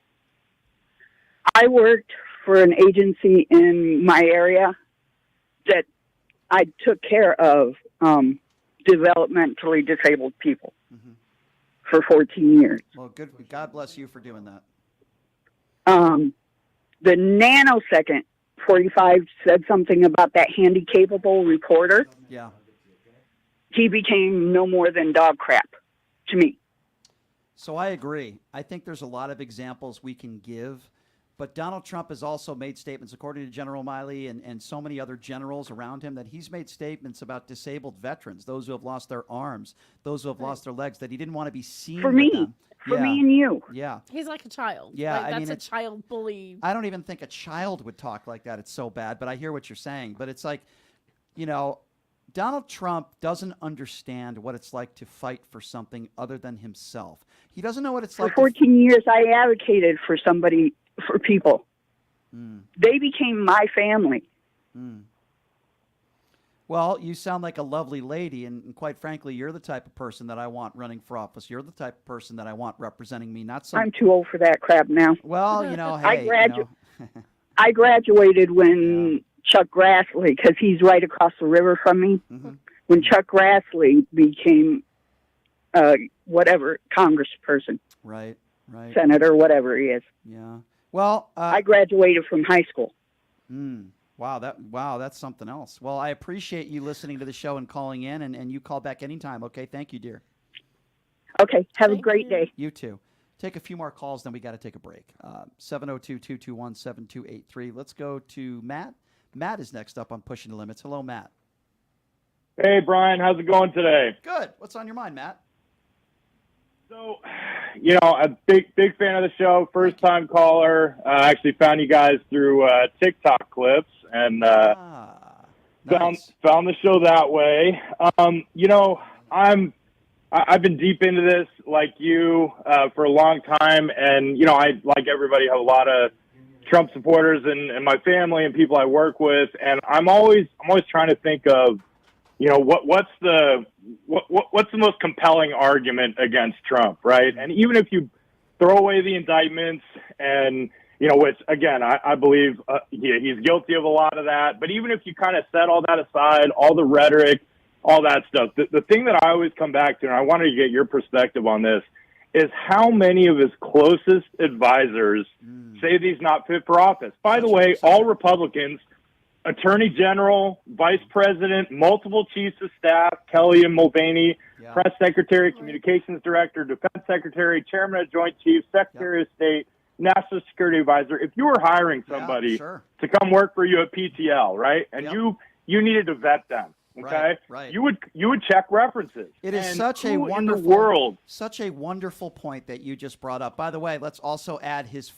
I worked for an agency in my area that I took care of developmentally disabled people for 14 years. Well, good. God bless you for doing that. The nanosecond 45 said something about that handy-capable reporter. Yeah. He became no more than dog crap to me. So I agree. I think there's a lot of examples we can give. But Donald Trump has also made statements, according to General Miley and so many other generals around him, that he's made statements about disabled veterans, those who have lost their arms, those who have lost their legs, that he didn't want to be seen for with me. them. For me and you. Yeah. He's like a child. Yeah, Like, that's a child bully. I don't even think a child would talk like that. It's so bad. But I hear what you're saying. But it's like, Donald Trump doesn't understand what it's like to fight for something other than himself. He doesn't know what it's like. For 14 years, I advocated for people. They became my family. Well, you sound like a lovely lady, and quite frankly, you're the type of person that I want running for office. You're the type of person that I want representing me, not some... I'm too old for that crap now. Well, hey... I graduated when Chuck Grassley, because he's right across the river from me, when Chuck Grassley became congressperson. Right. Senator, whatever he is. Yeah. Well... I graduated from high school. Wow, that's something else. Well, I appreciate you listening to the show and calling in, and you call back anytime, okay? Thank you, dear. Okay, have a great day. You too. Take a few more calls, then we got to take a break. 702-221-7283. Let's go to Matt. Matt is next up on Pushing the Limits. Hello, Matt. Hey, Brian. How's it going today? Good. What's on your mind, Matt? So, a big fan of the show, first time caller. I actually found you guys through TikTok clips and nice. found the show that way. I've been deep into this like you for a long time, and I, like everybody, have a lot of Trump supporters and my family and people I work with, and I'm always trying to think of what's the most compelling argument against Trump, right? And even if you throw away the indictments and which again I believe he's guilty of a lot of that, but even if you kind of set all that aside, all the rhetoric, all that stuff, the thing that I always come back to, and I wanted to get your perspective on this, is how many of his closest advisors say that he's not fit for office. By the way, all Republicans, Attorney General, Vice President, multiple chiefs of staff, Kelly and Mulvaney, Press Secretary, Communications Director, Defense Secretary, Chairman of Joint Chiefs, Secretary of State, National Security Advisor. If you were hiring somebody to come work for you at PTL, right, and you needed to vet them, okay, right. you would check references. It is and such a who wonderful in the world. Such a wonderful point that you just brought up. By the way, let's also add his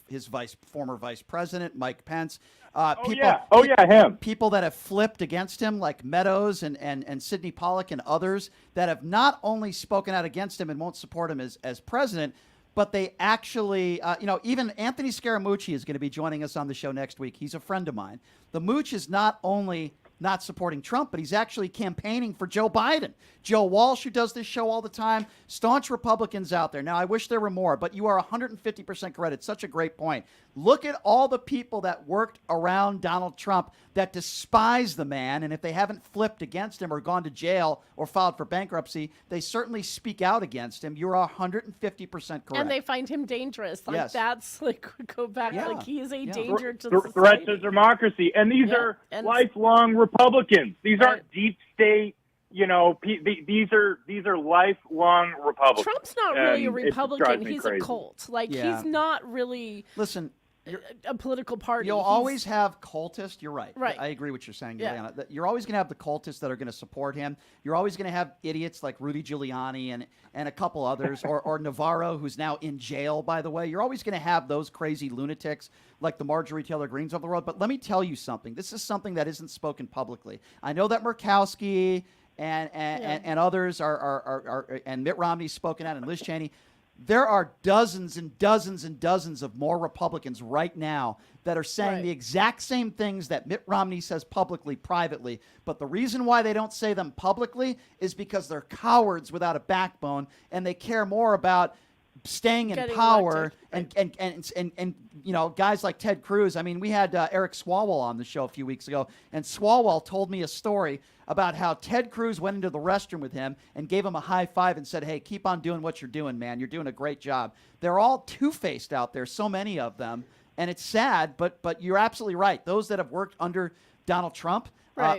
former vice president, Mike Pence. Him. People that have flipped against him, like Meadows and Sidney Pollack and others, that have not only spoken out against him and won't support him as president, but they actually, even Anthony Scaramucci is going to be joining us on the show next week. He's a friend of mine. The Mooch is not only not supporting Trump, but he's actually campaigning for Joe Biden. Joe Walsh, who does this show all the time, staunch Republicans out there. Now, I wish there were more, but you are 150% correct. It's such a great point. Look at all the people that worked around Donald Trump that despise the man, and if they haven't flipped against him or gone to jail or filed for bankruptcy, they certainly speak out against him. You're 150% correct. And they find him dangerous. Like, that's like, go back, like, he is a danger to threat society. to democracy. And these are lifelong Republicans. These aren't deep state. These are lifelong Republicans. Trump's not really a Republican. He's crazy. a cult. Like, he's not really. Listen, a political party. You'll always have cultists. You're right. Right. I agree with what you're saying, Juliana. You're always going to have the cultists that are going to support him. You're always going to have idiots like Rudy Giuliani and a couple others, or Navarro, who's now in jail, by the way. You're always going to have those crazy lunatics like the Marjorie Taylor Greens of the world. But let me tell you something. This is something that isn't spoken publicly. I know that Murkowski and others are and Mitt Romney's spoken out, and Liz Cheney. There are dozens and dozens and dozens of more Republicans right now that are saying the exact same things that Mitt Romney says publicly, privately. But the reason why they don't say them publicly is because they're cowards without a backbone, and they care more about staying in power and guys like Ted Cruz. I mean, we had Eric Swalwell on the show a few weeks ago, and Swalwell told me a story about how Ted Cruz went into the restroom with him and gave him a high five and said, "Hey, keep on doing what you're doing, man. You're doing a great job." They're all two-faced out there, so many of them, and it's sad, but you're absolutely right. Those that have worked under Donald Trump,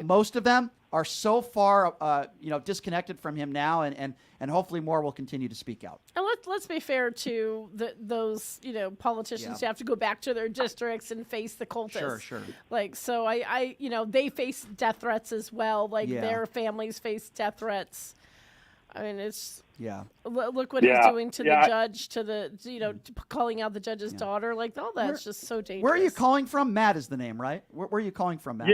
most of them are so far disconnected from him now, and hopefully more will continue to speak out. And let's be fair to those politicians who have to go back to their districts and face the cultists. Sure. Like, so I they face death threats as well. Like their families face death threats. I mean, it's look what he's doing to the judge, to the calling out the judge's daughter. Like, all that's just so dangerous. Where are you calling from? Matt is the name, right? Where are you calling from, Matt?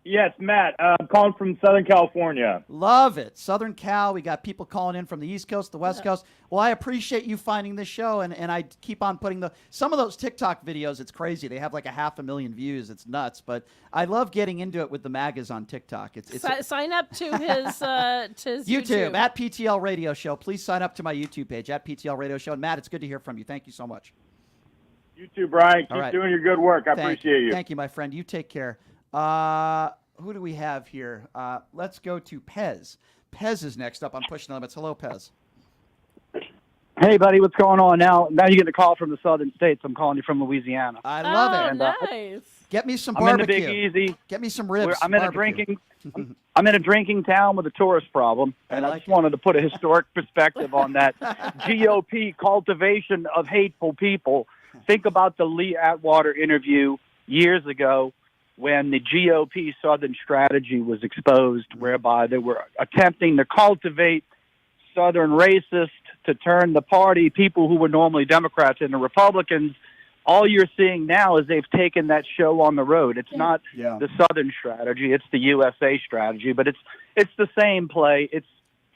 Yes, Matt. I'm calling from Southern California. Love it. Southern Cal. We got people calling in from the East Coast, the West Coast. Well, I appreciate you finding this show, and I keep on putting some of those TikTok videos. It's crazy. They have like 500,000 views. It's nuts. But I love getting into it with the MAGAs on TikTok. Sign up to his YouTube. At PTL Radio Show. Please sign up to my YouTube page, at PTL Radio Show. And Matt, it's good to hear from you. Thank you so much. You too, Brian. Keep doing your good work. I appreciate you. Thank you, my friend. You take care. Who do we have here? Let's go to Pez. Pez is next up on Pushing the Limits. Hello, Pez. Hey, buddy, what's going on? Now you get a call from the southern states. I'm calling you from Louisiana. I love it. And, nice. Get me some I'm barbecue. in the Big Easy. Get me some ribs. I'm in a drinking town with a tourist problem, and I just wanted to put a historic perspective on that GOP cultivation of hateful people. Think about the Lee Atwater interview years ago, when the GOP Southern strategy was exposed, whereby they were attempting to cultivate Southern racist, to turn the party, people who were normally Democrats into Republicans. All you're seeing now is they've taken that show on the road. It's not the Southern strategy; it's the USA strategy. But it's the same play. It's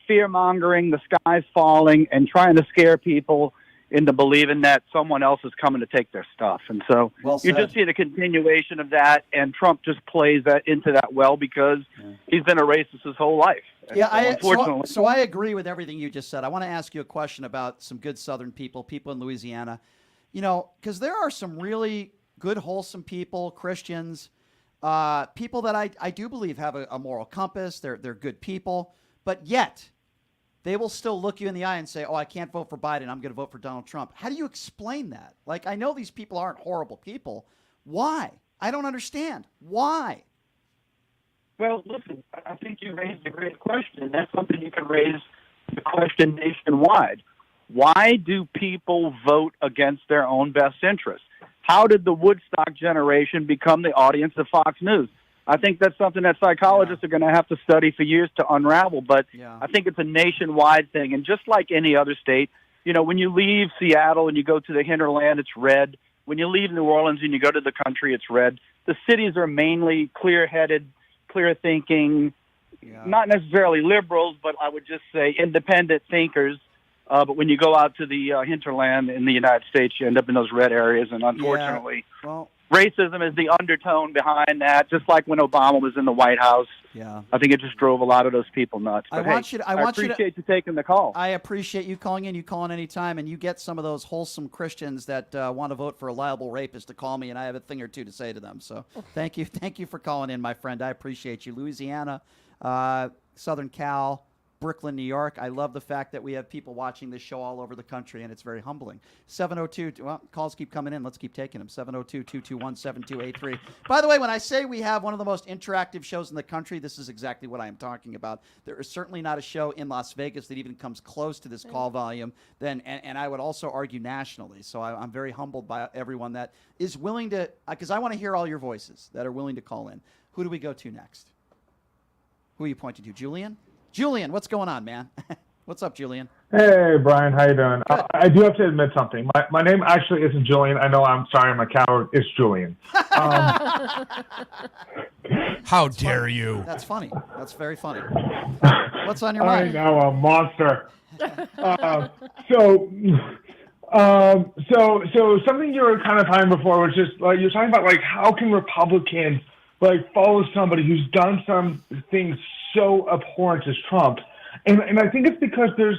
fear mongering, the sky's falling, and trying to scare people into believing that someone else is coming to take their stuff. And so you're just seeing a continuation of that, and Trump just plays that into that well because he's been a racist his whole life. Yeah, so unfortunately, so I agree with everything you just said. I want to ask you a question about some good Southern people in Louisiana. You know, because there are some really good, wholesome people, Christians, people that I do believe have a moral compass. They're good people, but yet they will still look you in the eye and say, oh, I can't vote for Biden. I'm going to vote for Donald Trump. How do you explain that? Like, I know these people aren't horrible people. Why? I don't understand. Why? well, listen, I think you raised a great question. That's something you can raise the question nationwide. Why do people vote against their own best interests? How did the Woodstock generation become the audience of Fox News? I think that's something that psychologists are going to have to study for years to unravel, but I think it's a nationwide thing. And just like any other state, you know, when you leave Seattle and you go to the hinterland, it's red. When you leave New Orleans and you go to the country, it's red. The cities are mainly clear-headed, clear-thinking, not necessarily liberals, but I would just say independent thinkers. But when you go out to the hinterland in the United States, you end up in those red areas, and unfortunately, racism is the undertone behind that. Just like when Obama was in the White House, I think it just drove a lot of those people nuts. But I appreciate you taking the call. I appreciate you calling in. You call in anytime, and you get some of those wholesome Christians that want to vote for a liable rapist to call me, and I have a thing or two to say to them. So thank you for calling in, my friend. I appreciate you. Louisiana, Southern Cal, Brooklyn, New York. I love the fact that we have people watching this show all over the country, and it's very humbling. 702, well, calls keep coming in. Let's keep taking them. 702-221-7283. By the way, when I say we have one of the most interactive shows in the country, this is exactly what I am talking about. There is certainly not a show in Las Vegas that even comes close to this call volume, and I would also argue nationally. So I'm very humbled by everyone that is willing to, because I want to hear all your voices that are willing to call in. Who do we go to next? Who are you pointing to? Julian? Julian, what's going on, man? What's up, Julian? Hey, Brian. How you doing? I do have to admit something. My name actually isn't Julian. I know, I'm sorry, I'm a coward. It's Julian. How dare you? That's funny. That's very funny. What's on your mind? I know, a monster. So something you were kind of talking before was just like you're talking about like how can Republicans like follow somebody who's done some things so abhorrent as Trump. And I think it's because there's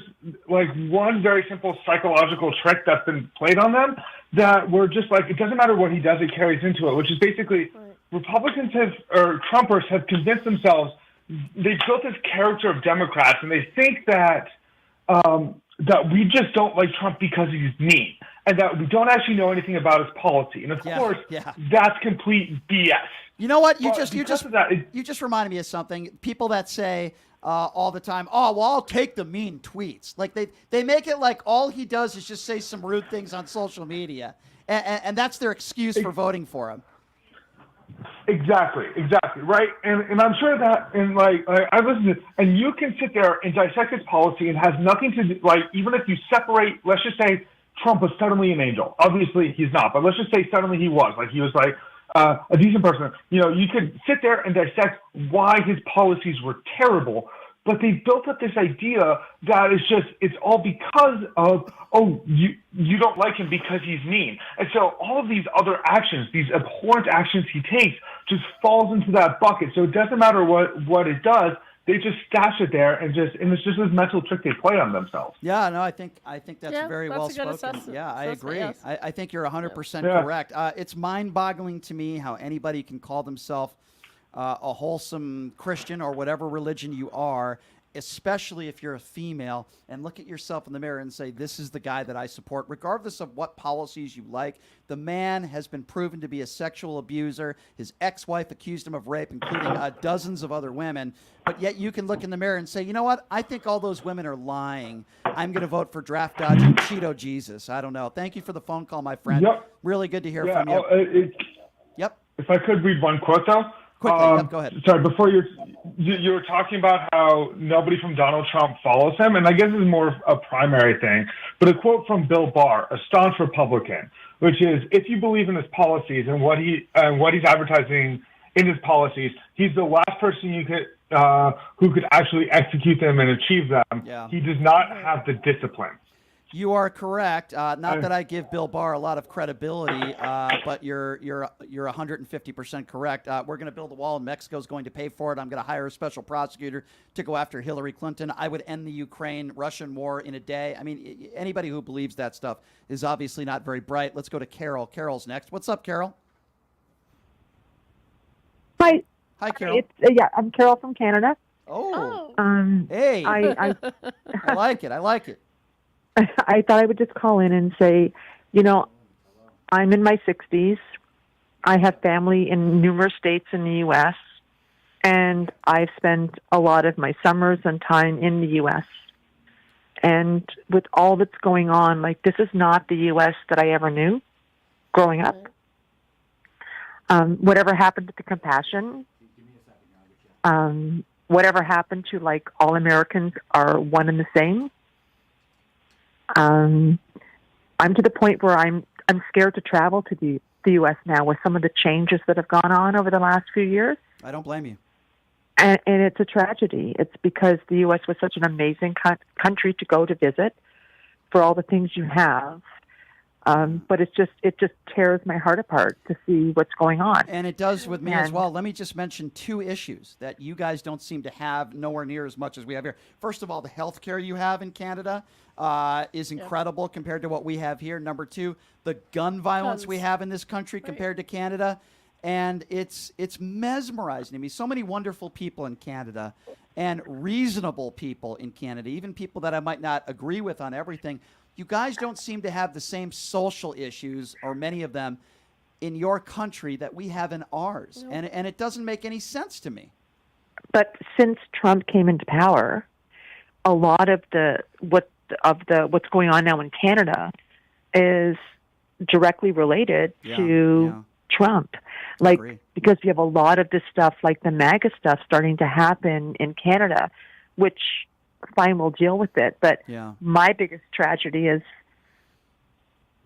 like one very simple psychological trick that's been played on them that we're just like, it doesn't matter what he does, it carries into it, which is basically Republicans or Trumpers have convinced themselves they've built this character of Democrats and they think that that we just don't like Trump because he's mean and that we don't actually know anything about his policy. And of course, that's complete BS. You know what? You just reminded me of something. People that say all the time, "Oh, well, I'll take the mean tweets." Like they make it like all he does is just say some rude things on social media, and that's their excuse for voting for him. Exactly, right. And I'm sure that I listen to, and you can sit there and dissect his policy and has nothing to do. Like even if you separate, let's just say Trump was suddenly an angel. Obviously, he's not, but let's just say suddenly he was. Like he was like. A decent person, you know, you could sit there and dissect why his policies were terrible, but they built up this idea that it's all because of, you don't like him because he's mean. And so all of these other actions, these abhorrent actions he takes, just falls into that bucket. So it doesn't matter what it does. They just stash it there and it's just this mental trick they play on themselves. Yeah, no, I think that's very well spoken. Yeah, I agree. Yes. I think you're 100% correct. It's mind-boggling to me how anybody can call themselves a wholesome Christian or whatever religion you are, especially if you're a female, and look at yourself in the mirror and say, this is the guy that I support, regardless of what policies you like. The man has been proven to be a sexual abuser. His ex-wife accused him of rape, including dozens of other women. But yet you can look in the mirror and say, you know what? I think all those women are lying. I'm going to vote for draft dodging Cheeto Jesus. I don't know. Thank you for the phone call, my friend. Yep. Really good to hear from you. If I could read one quote, though. Quickly, go ahead. Sorry, before you were talking about how nobody from Donald Trump follows him, and I guess it's more a primary thing. But a quote from Bill Barr, a staunch Republican, which is, "If you believe in his policies and what he's advertising in his policies, he's the last person who could actually execute them and achieve them. Yeah. He does not have the discipline." You are correct. Not that I give Bill Barr a lot of credibility, but you're 150% correct. We're going to build a wall, and Mexico's going to pay for it. I'm going to hire a special prosecutor to go after Hillary Clinton. I would end the Ukraine-Russian war in a day. I mean, anybody who believes that stuff is obviously not very bright. Let's go to Carol. Carol's next. What's up, Carol? Hi. Hi, Carol. I'm Carol from Canada. Oh. Hey. I like it. I like it. I thought I would just call in and say, I'm in my 60s. I have family in numerous states in the U.S., and I've spent a lot of my summers and time in the U.S. And with all that's going on, this is not the U.S. that I ever knew growing up. Whatever happened to the compassion, whatever happened to all Americans are one and the same. I'm to the point where I'm scared to travel to the U.S. now with some of the changes that have gone on over the last few years. I don't blame you. And it's a tragedy. It's because the U.S. was such an amazing country to go to visit for all the things you have. But it just tears my heart apart to see what's going on. And it does with me as well. Let me just mention two issues that you guys don't seem to have nowhere near as much as we have here. First of all, the health care you have in Canada is incredible compared to what we have here. Number two, the gun violence we have in this country compared to Canada. And it's mesmerizing to me. So many wonderful people in Canada and reasonable people in Canada, even people that I might not agree with on everything. You guys don't seem to have the same social issues, or many of them, in your country that we have in ours. No. And it doesn't make any sense to me. But since Trump came into power, a lot of what's going on now in Canada is directly related to Trump. Because you have a lot of this stuff, like the MAGA stuff, starting to happen in Canada, which, fine, we'll deal with it. But my biggest tragedy is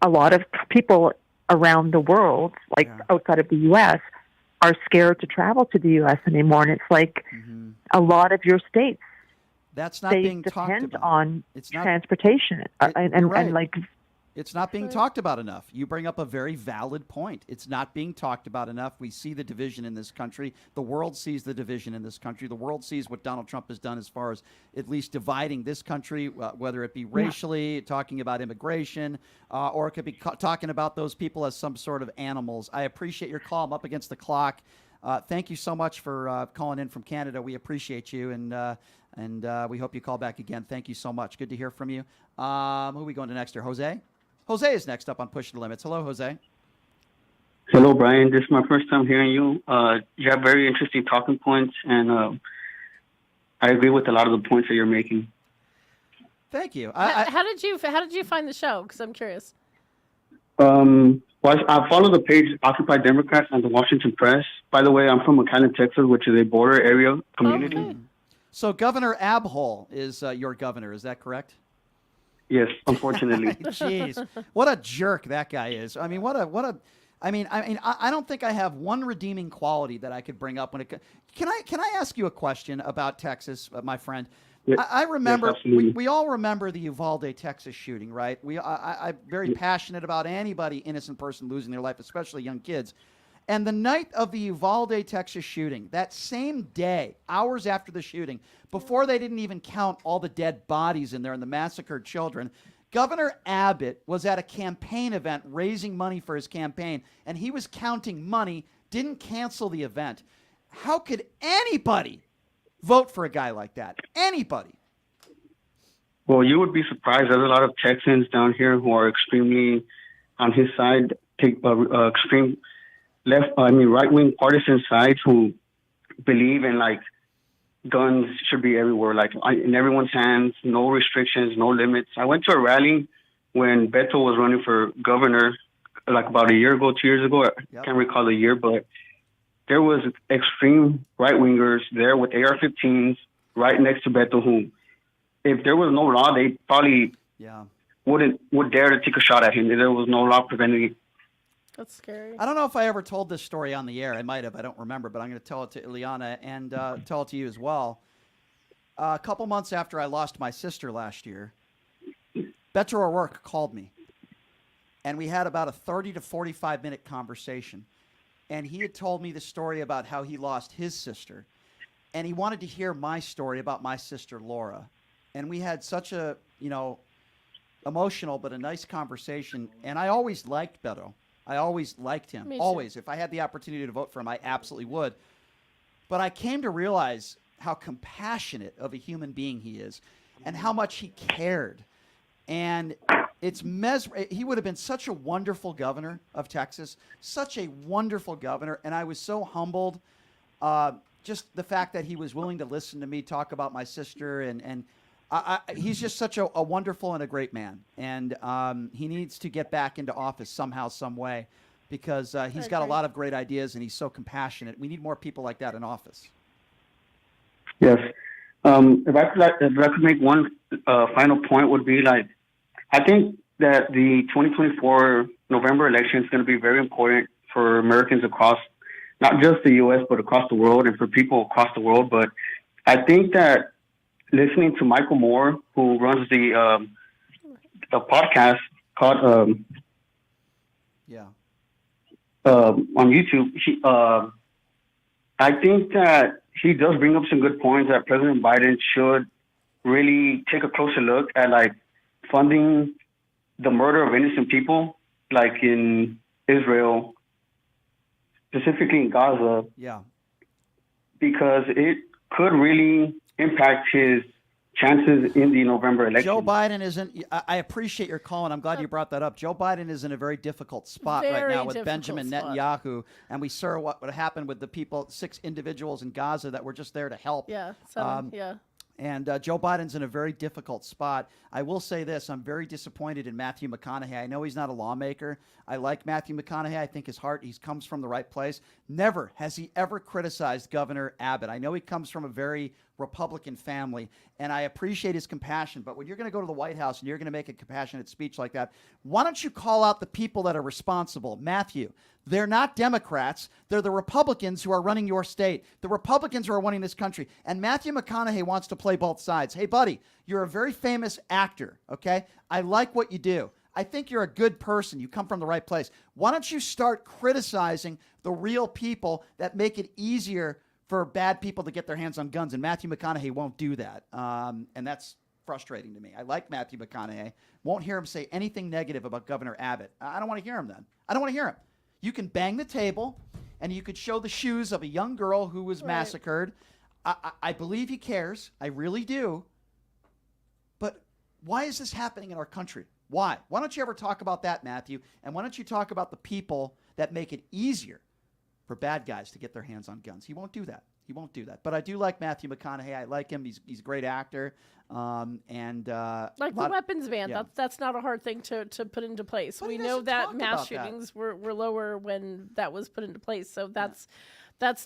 a lot of people around the world, outside of the U.S., are scared to travel to the U.S. anymore. And it's a lot of your states, that's not being talked about. Depend on transportation. It's not being talked about enough. You bring up a very valid point. It's not being talked about enough. We see the division in this country. The world sees the division in this country. The world sees what Donald Trump has done as far as at least dividing this country, whether it be racially, talking about immigration, or it could be talking about those people as some sort of animals. I appreciate your call. I'm up against the clock. Thank you so much for calling in from Canada. We appreciate you, and we hope you call back again. Thank you so much. Good to hear from you. Who are we going to next here? Jose? Jose is next up on Pushing the Limits. Hello, Jose. Hello, Brian. This is my first time hearing you. You have very interesting talking points, and I agree with a lot of the points that you're making. Thank you. How did you find the show? Because I'm curious. Well, I follow the page Occupy Democrats and the Washington Press. By the way, I'm from McAllen, Texas, which is a border area community. Okay. So Governor Abhole is your governor. Is that correct? Yes, unfortunately. Jeez, what a jerk that guy is. I mean, I don't think I have one redeeming quality that I could bring up when it. Can I ask you a question about Texas, my friend? Yes. I remember, yes, we all remember the Uvalde, Texas shooting, right? I'm very passionate about anybody, innocent person losing their life, especially young kids. And the night of the Uvalde, Texas shooting, that same day, hours after the shooting, before they didn't even count all the dead bodies in there and the massacred children, Governor Abbott was at a campaign event raising money for his campaign, and he was counting money, didn't cancel the event. How could anybody vote for a guy like that? Anybody. Well, you would be surprised. There's a lot of Texans down here who are extremely on his side, extreme right-wing partisan sides who believe in guns should be everywhere, in everyone's hands, no restrictions, no limits. I went to a rally when Beto was running for governor, about a year ago, 2 years ago. I can't recall the year, but there was extreme right-wingers there with AR-15s right next to Beto, who, if there was no law, they probably would dare to take a shot at him. There was no law preventing it. That's scary. I don't know if I ever told this story on the air. I might have. I don't remember, but I'm going to tell it to Ileana and tell it to you as well. A couple months after I lost my sister last year, Beto O'Rourke called me, and we had about a 30 to 45-minute conversation. And he had told me the story about how he lost his sister, and he wanted to hear my story about my sister, Laura. And we had such a, emotional but a nice conversation. And I always liked Beto. I always liked him. Me too. Always. If I had the opportunity to vote for him, I absolutely would. But I came to realize how compassionate of a human being he is and how much he cared. And it's he would have been such a wonderful governor of Texas, such a wonderful governor. And I was so humbled. Just the fact that he was willing to listen to me talk about my sister. And he's just such a wonderful and a great man. And he needs to get back into office somehow, some way, because he's got a lot of great ideas and he's so compassionate. We need more people like that in office. Yes. If I could make one final point, would be I think that the 2024 November election is going to be very important for Americans across, not just the U.S., but across the world and for people across the world. But I think that listening to Michael Moore, who runs the podcast called on YouTube, I think that he does bring up some good points that President Biden should really take a closer look at, funding the murder of innocent people, like in Israel, specifically in Gaza. Yeah. Because it could really impact his chances in the November election. Joe Biden isn't. I appreciate your call, and I'm glad you brought that up. Joe Biden is in a very difficult spot right now with Benjamin Netanyahu, and we saw what happened with the 6 individuals in Gaza that were just there to help. Yeah, 7, And Joe Biden's in a very difficult spot. I will say this. I'm very disappointed in Matthew McConaughey. I know he's not a lawmaker. I like Matthew McConaughey. I think his heart, he comes from the right place. Never has he ever criticized Governor Abbott. I know he comes from a very Republican family, and I appreciate his compassion. But when you're going to go to the White House and you're going to make a compassionate speech like that, why don't you call out the people that are responsible? Matthew, they're not Democrats. They're the Republicans who are running your state. The Republicans who are running this country. And Matthew McConaughey wants to play both sides. Hey, buddy, you're a very famous actor, okay? I like what you do. I think you're a good person. You come from the right place. Why don't you start criticizing the real people that make it easier for bad people to get their hands on guns? And Matthew McConaughey won't do that. And that's frustrating to me. I like Matthew McConaughey. Won't hear him say anything negative about Governor Abbott. I don't want to hear him then. I don't want to hear him. You can bang the table, and you could show the shoes of a young girl who was massacred. I believe he cares. I really do. But why is this happening in our country? Why? Why don't you ever talk about that, Matthew? And why don't you talk about the people that make it easier for bad guys to get their hands on guns? He won't do that. He won't do that. But I do like Matthew McConaughey. I like him. He's a great actor. The weapons ban. That's not a hard thing to put into place. But we know that mass shootings were lower when that was put into place. So that's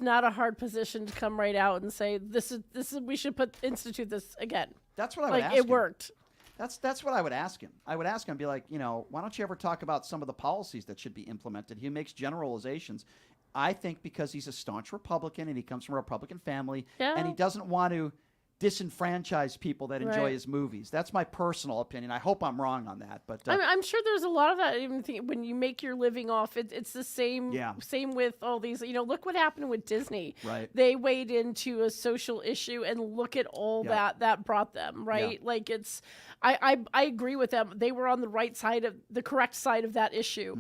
not a hard position to come right out and say this is we should institute this again. That's what I would ask it him. Worked. That's what I would ask him. I would ask him, be like, why don't you ever talk about some of the policies that should be implemented? He makes generalizations. I think because he's a staunch Republican and he comes from a Republican family, and he doesn't want to disenfranchise people that enjoy his movies. That's my personal opinion. I hope I'm wrong on that, but I'm sure there's a lot of that. Even when you make your living off it, it's the same. Yeah. Same with all these. Look what happened with Disney. Right. They weighed into a social issue, and look at all that brought them. Right. Yeah. Like it's. I agree with them. They were on the right side of the correct side of that issue.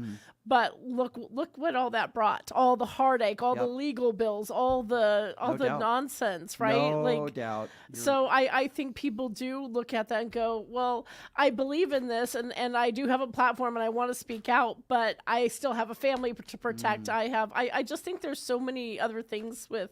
But look what all that brought. All the heartache, all the legal bills, all the nonsense, right? No doubt. So I think people do look at that and go, well, I believe in this and I do have a platform and I want to speak out, but I still have a family to protect. I just think there's so many other things with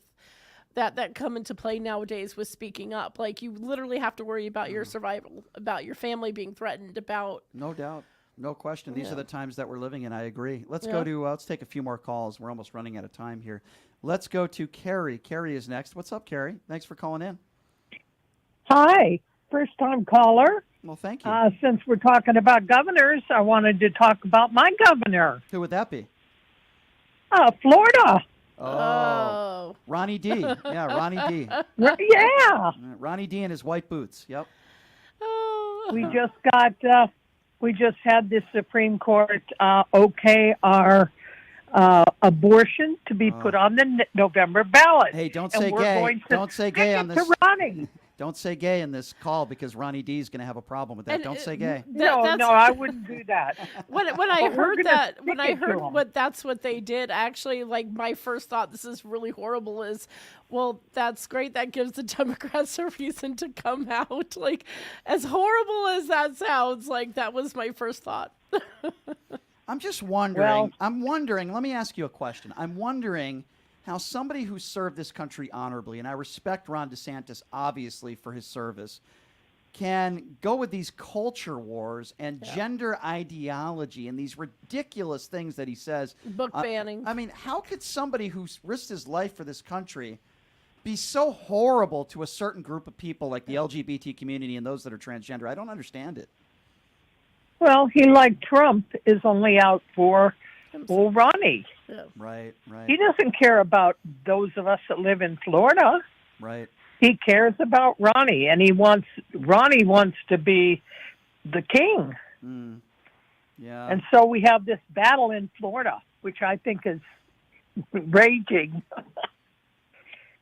that come into play nowadays with speaking up. Like you literally have to worry about your survival, about your family being threatened, about no doubt. No question. These are the times that we're living in. I agree. Let's Yeah. go to, let's take a few more calls. We're almost running out of time here. Let's go to Carrie. Carrie is next. What's up, Carrie? Thanks for calling in. Hi, first time caller. Well, thank you. Since we're talking about governors, I wanted to talk about my governor. Who would that be? Florida. Oh. Ronnie D. Yeah, Ronnie D. Yeah. Ronnie D and his white boots. Yep. We just had the Supreme Court okay our abortion to be put on the November ballot. Hey, don't And say we're gay. going to Don't say gay stick on it this. to Ronnie. Don't say gay in this call because Ronnie D is going to have a problem with that. Don't say gay. No, I wouldn't do that. When I heard that, when I heard what that's what they did, actually, like my first thought, this is really horrible, is, well, that's great. That gives the Democrats a reason to come out. Like, as horrible as that sounds, like that was my first thought. I'm just wondering. Let me ask you a question. I'm wondering how somebody who served this country honorably, and I respect Ron DeSantis obviously for his service, can go with these culture wars and gender ideology and these ridiculous things that he says. Book banning. I mean, how could somebody who's risked his life for this country be so horrible to a certain group of people like the LGBT community and those that are transgender? I don't understand it. Well, he, like Trump, is only out for Ronnie. Yeah. Right. He doesn't care about those of us that live in Florida. Right. He cares about Ronnie, and Ronnie wants to be the king. Yeah. And so we have this battle in Florida, which I think is raging. Of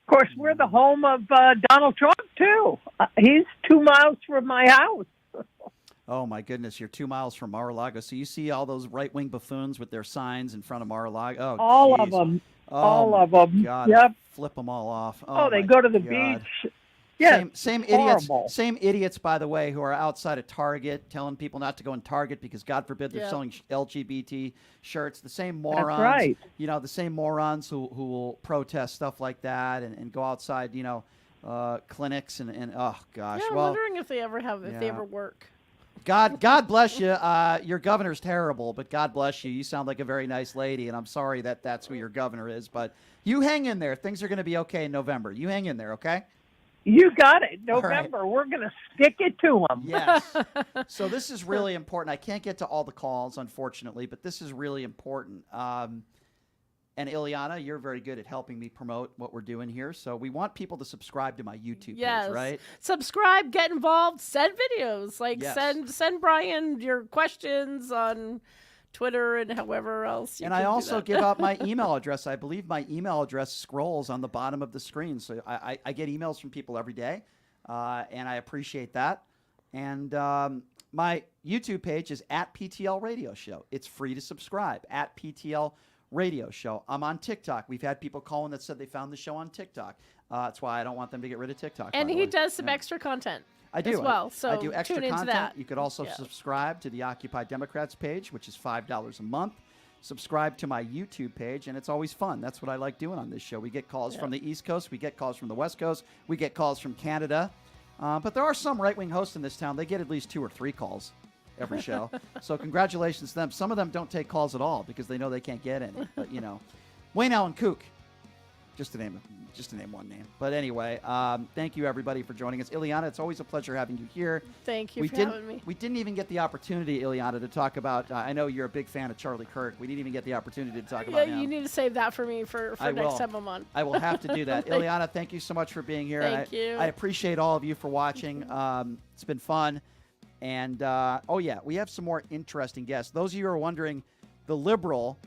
course, we're the home of Donald Trump, too. He's 2 miles from my house. Oh, my goodness. You're 2 miles from Mar-a-Lago. So you see all those right-wing buffoons with their signs in front of Mar-a-Lago? Oh, All geez. of them. Oh, all of them. God, Yep. Flip them all off. Oh, they my go to the God. beach. Yeah, Same horrible. idiots. Same idiots, by the way, who are outside of Target telling people not to go in Target because, God forbid, they're selling LGBT shirts. The same morons. That's right. You know, the same morons who will protest stuff like that and go outside, clinics and oh gosh. Yeah, I'm wondering if they ever work. God bless you. Your governor's terrible, but God bless you. You sound like a very nice lady, and I'm sorry that that's who your governor is. But you hang in there. Things are going to be okay in November. You hang in there, okay? You got it. All November. right. We're going to stick it to them. Yes. So this is really important. I can't get to all the calls, unfortunately, but this is really important. And Ileana, you're very good at helping me promote what we're doing here. So we want people to subscribe to my YouTube page, right? Subscribe, get involved, send videos. Yes. Send Brian your questions on Twitter and however else you And can I do also that. give out my email address. I believe my email address scrolls on the bottom of the screen. So I get emails from people every day, and I appreciate that. And my YouTube page is at PTL Radio Show. It's free to subscribe, at PTL Radio Show. I'm on TikTok. We've had people calling that said they found the show on TikTok. That's why I don't want them to get rid of TikTok. And by the he way. does some extra content. I do as well. So I do extra tune into content. that. You could also subscribe to the Occupy Democrats page, which is $5 a month. Subscribe to my YouTube page, and it's always fun. That's what I like doing on this show. We get calls from the East Coast. We get calls from the West Coast. We get calls from Canada. But there are some right-wing hosts in this town. They get at least 2 or 3 calls every show. So congratulations to them. Some of them don't take calls at all because they know they can't get any. But, Wayne Allen Kook. Just to name one name. But anyway, thank you, everybody, for joining us. Ileana, it's always a pleasure having you here. Thank you for having me. We didn't even get the opportunity, Ileana, to talk about, I know you're a big fan of Charlie Kirk. We didn't even get the opportunity to talk about him. You need to save that for me for next time I'm on. I will have to do that. Ileana, thank you so much for being here. Thank you. I appreciate all of you for watching. It's been fun. And, we have some more interesting guests. Those of you who are wondering, the liberal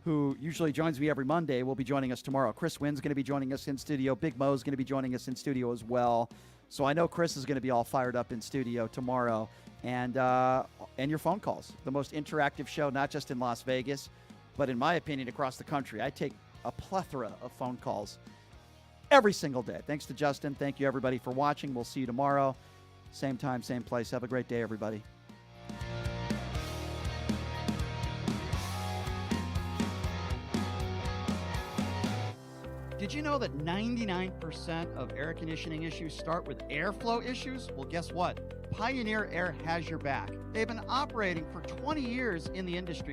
who usually joins me every Monday, will be joining us tomorrow. Chris Wynn's going to be joining us in studio. Big Mo's going to be joining us in studio as well. So I know Chris is going to be all fired up in studio tomorrow. And your phone calls. The most interactive show, not just in Las Vegas, but in my opinion, across the country. I take a plethora of phone calls every single day. Thanks to Justin. Thank you, everybody, for watching. We'll see you tomorrow. Same time, same place. Have a great day, everybody. Did you know that 99% of air conditioning issues start with airflow issues? Well, guess what? Pioneer Air has your back. They've been operating for 20 years in the industry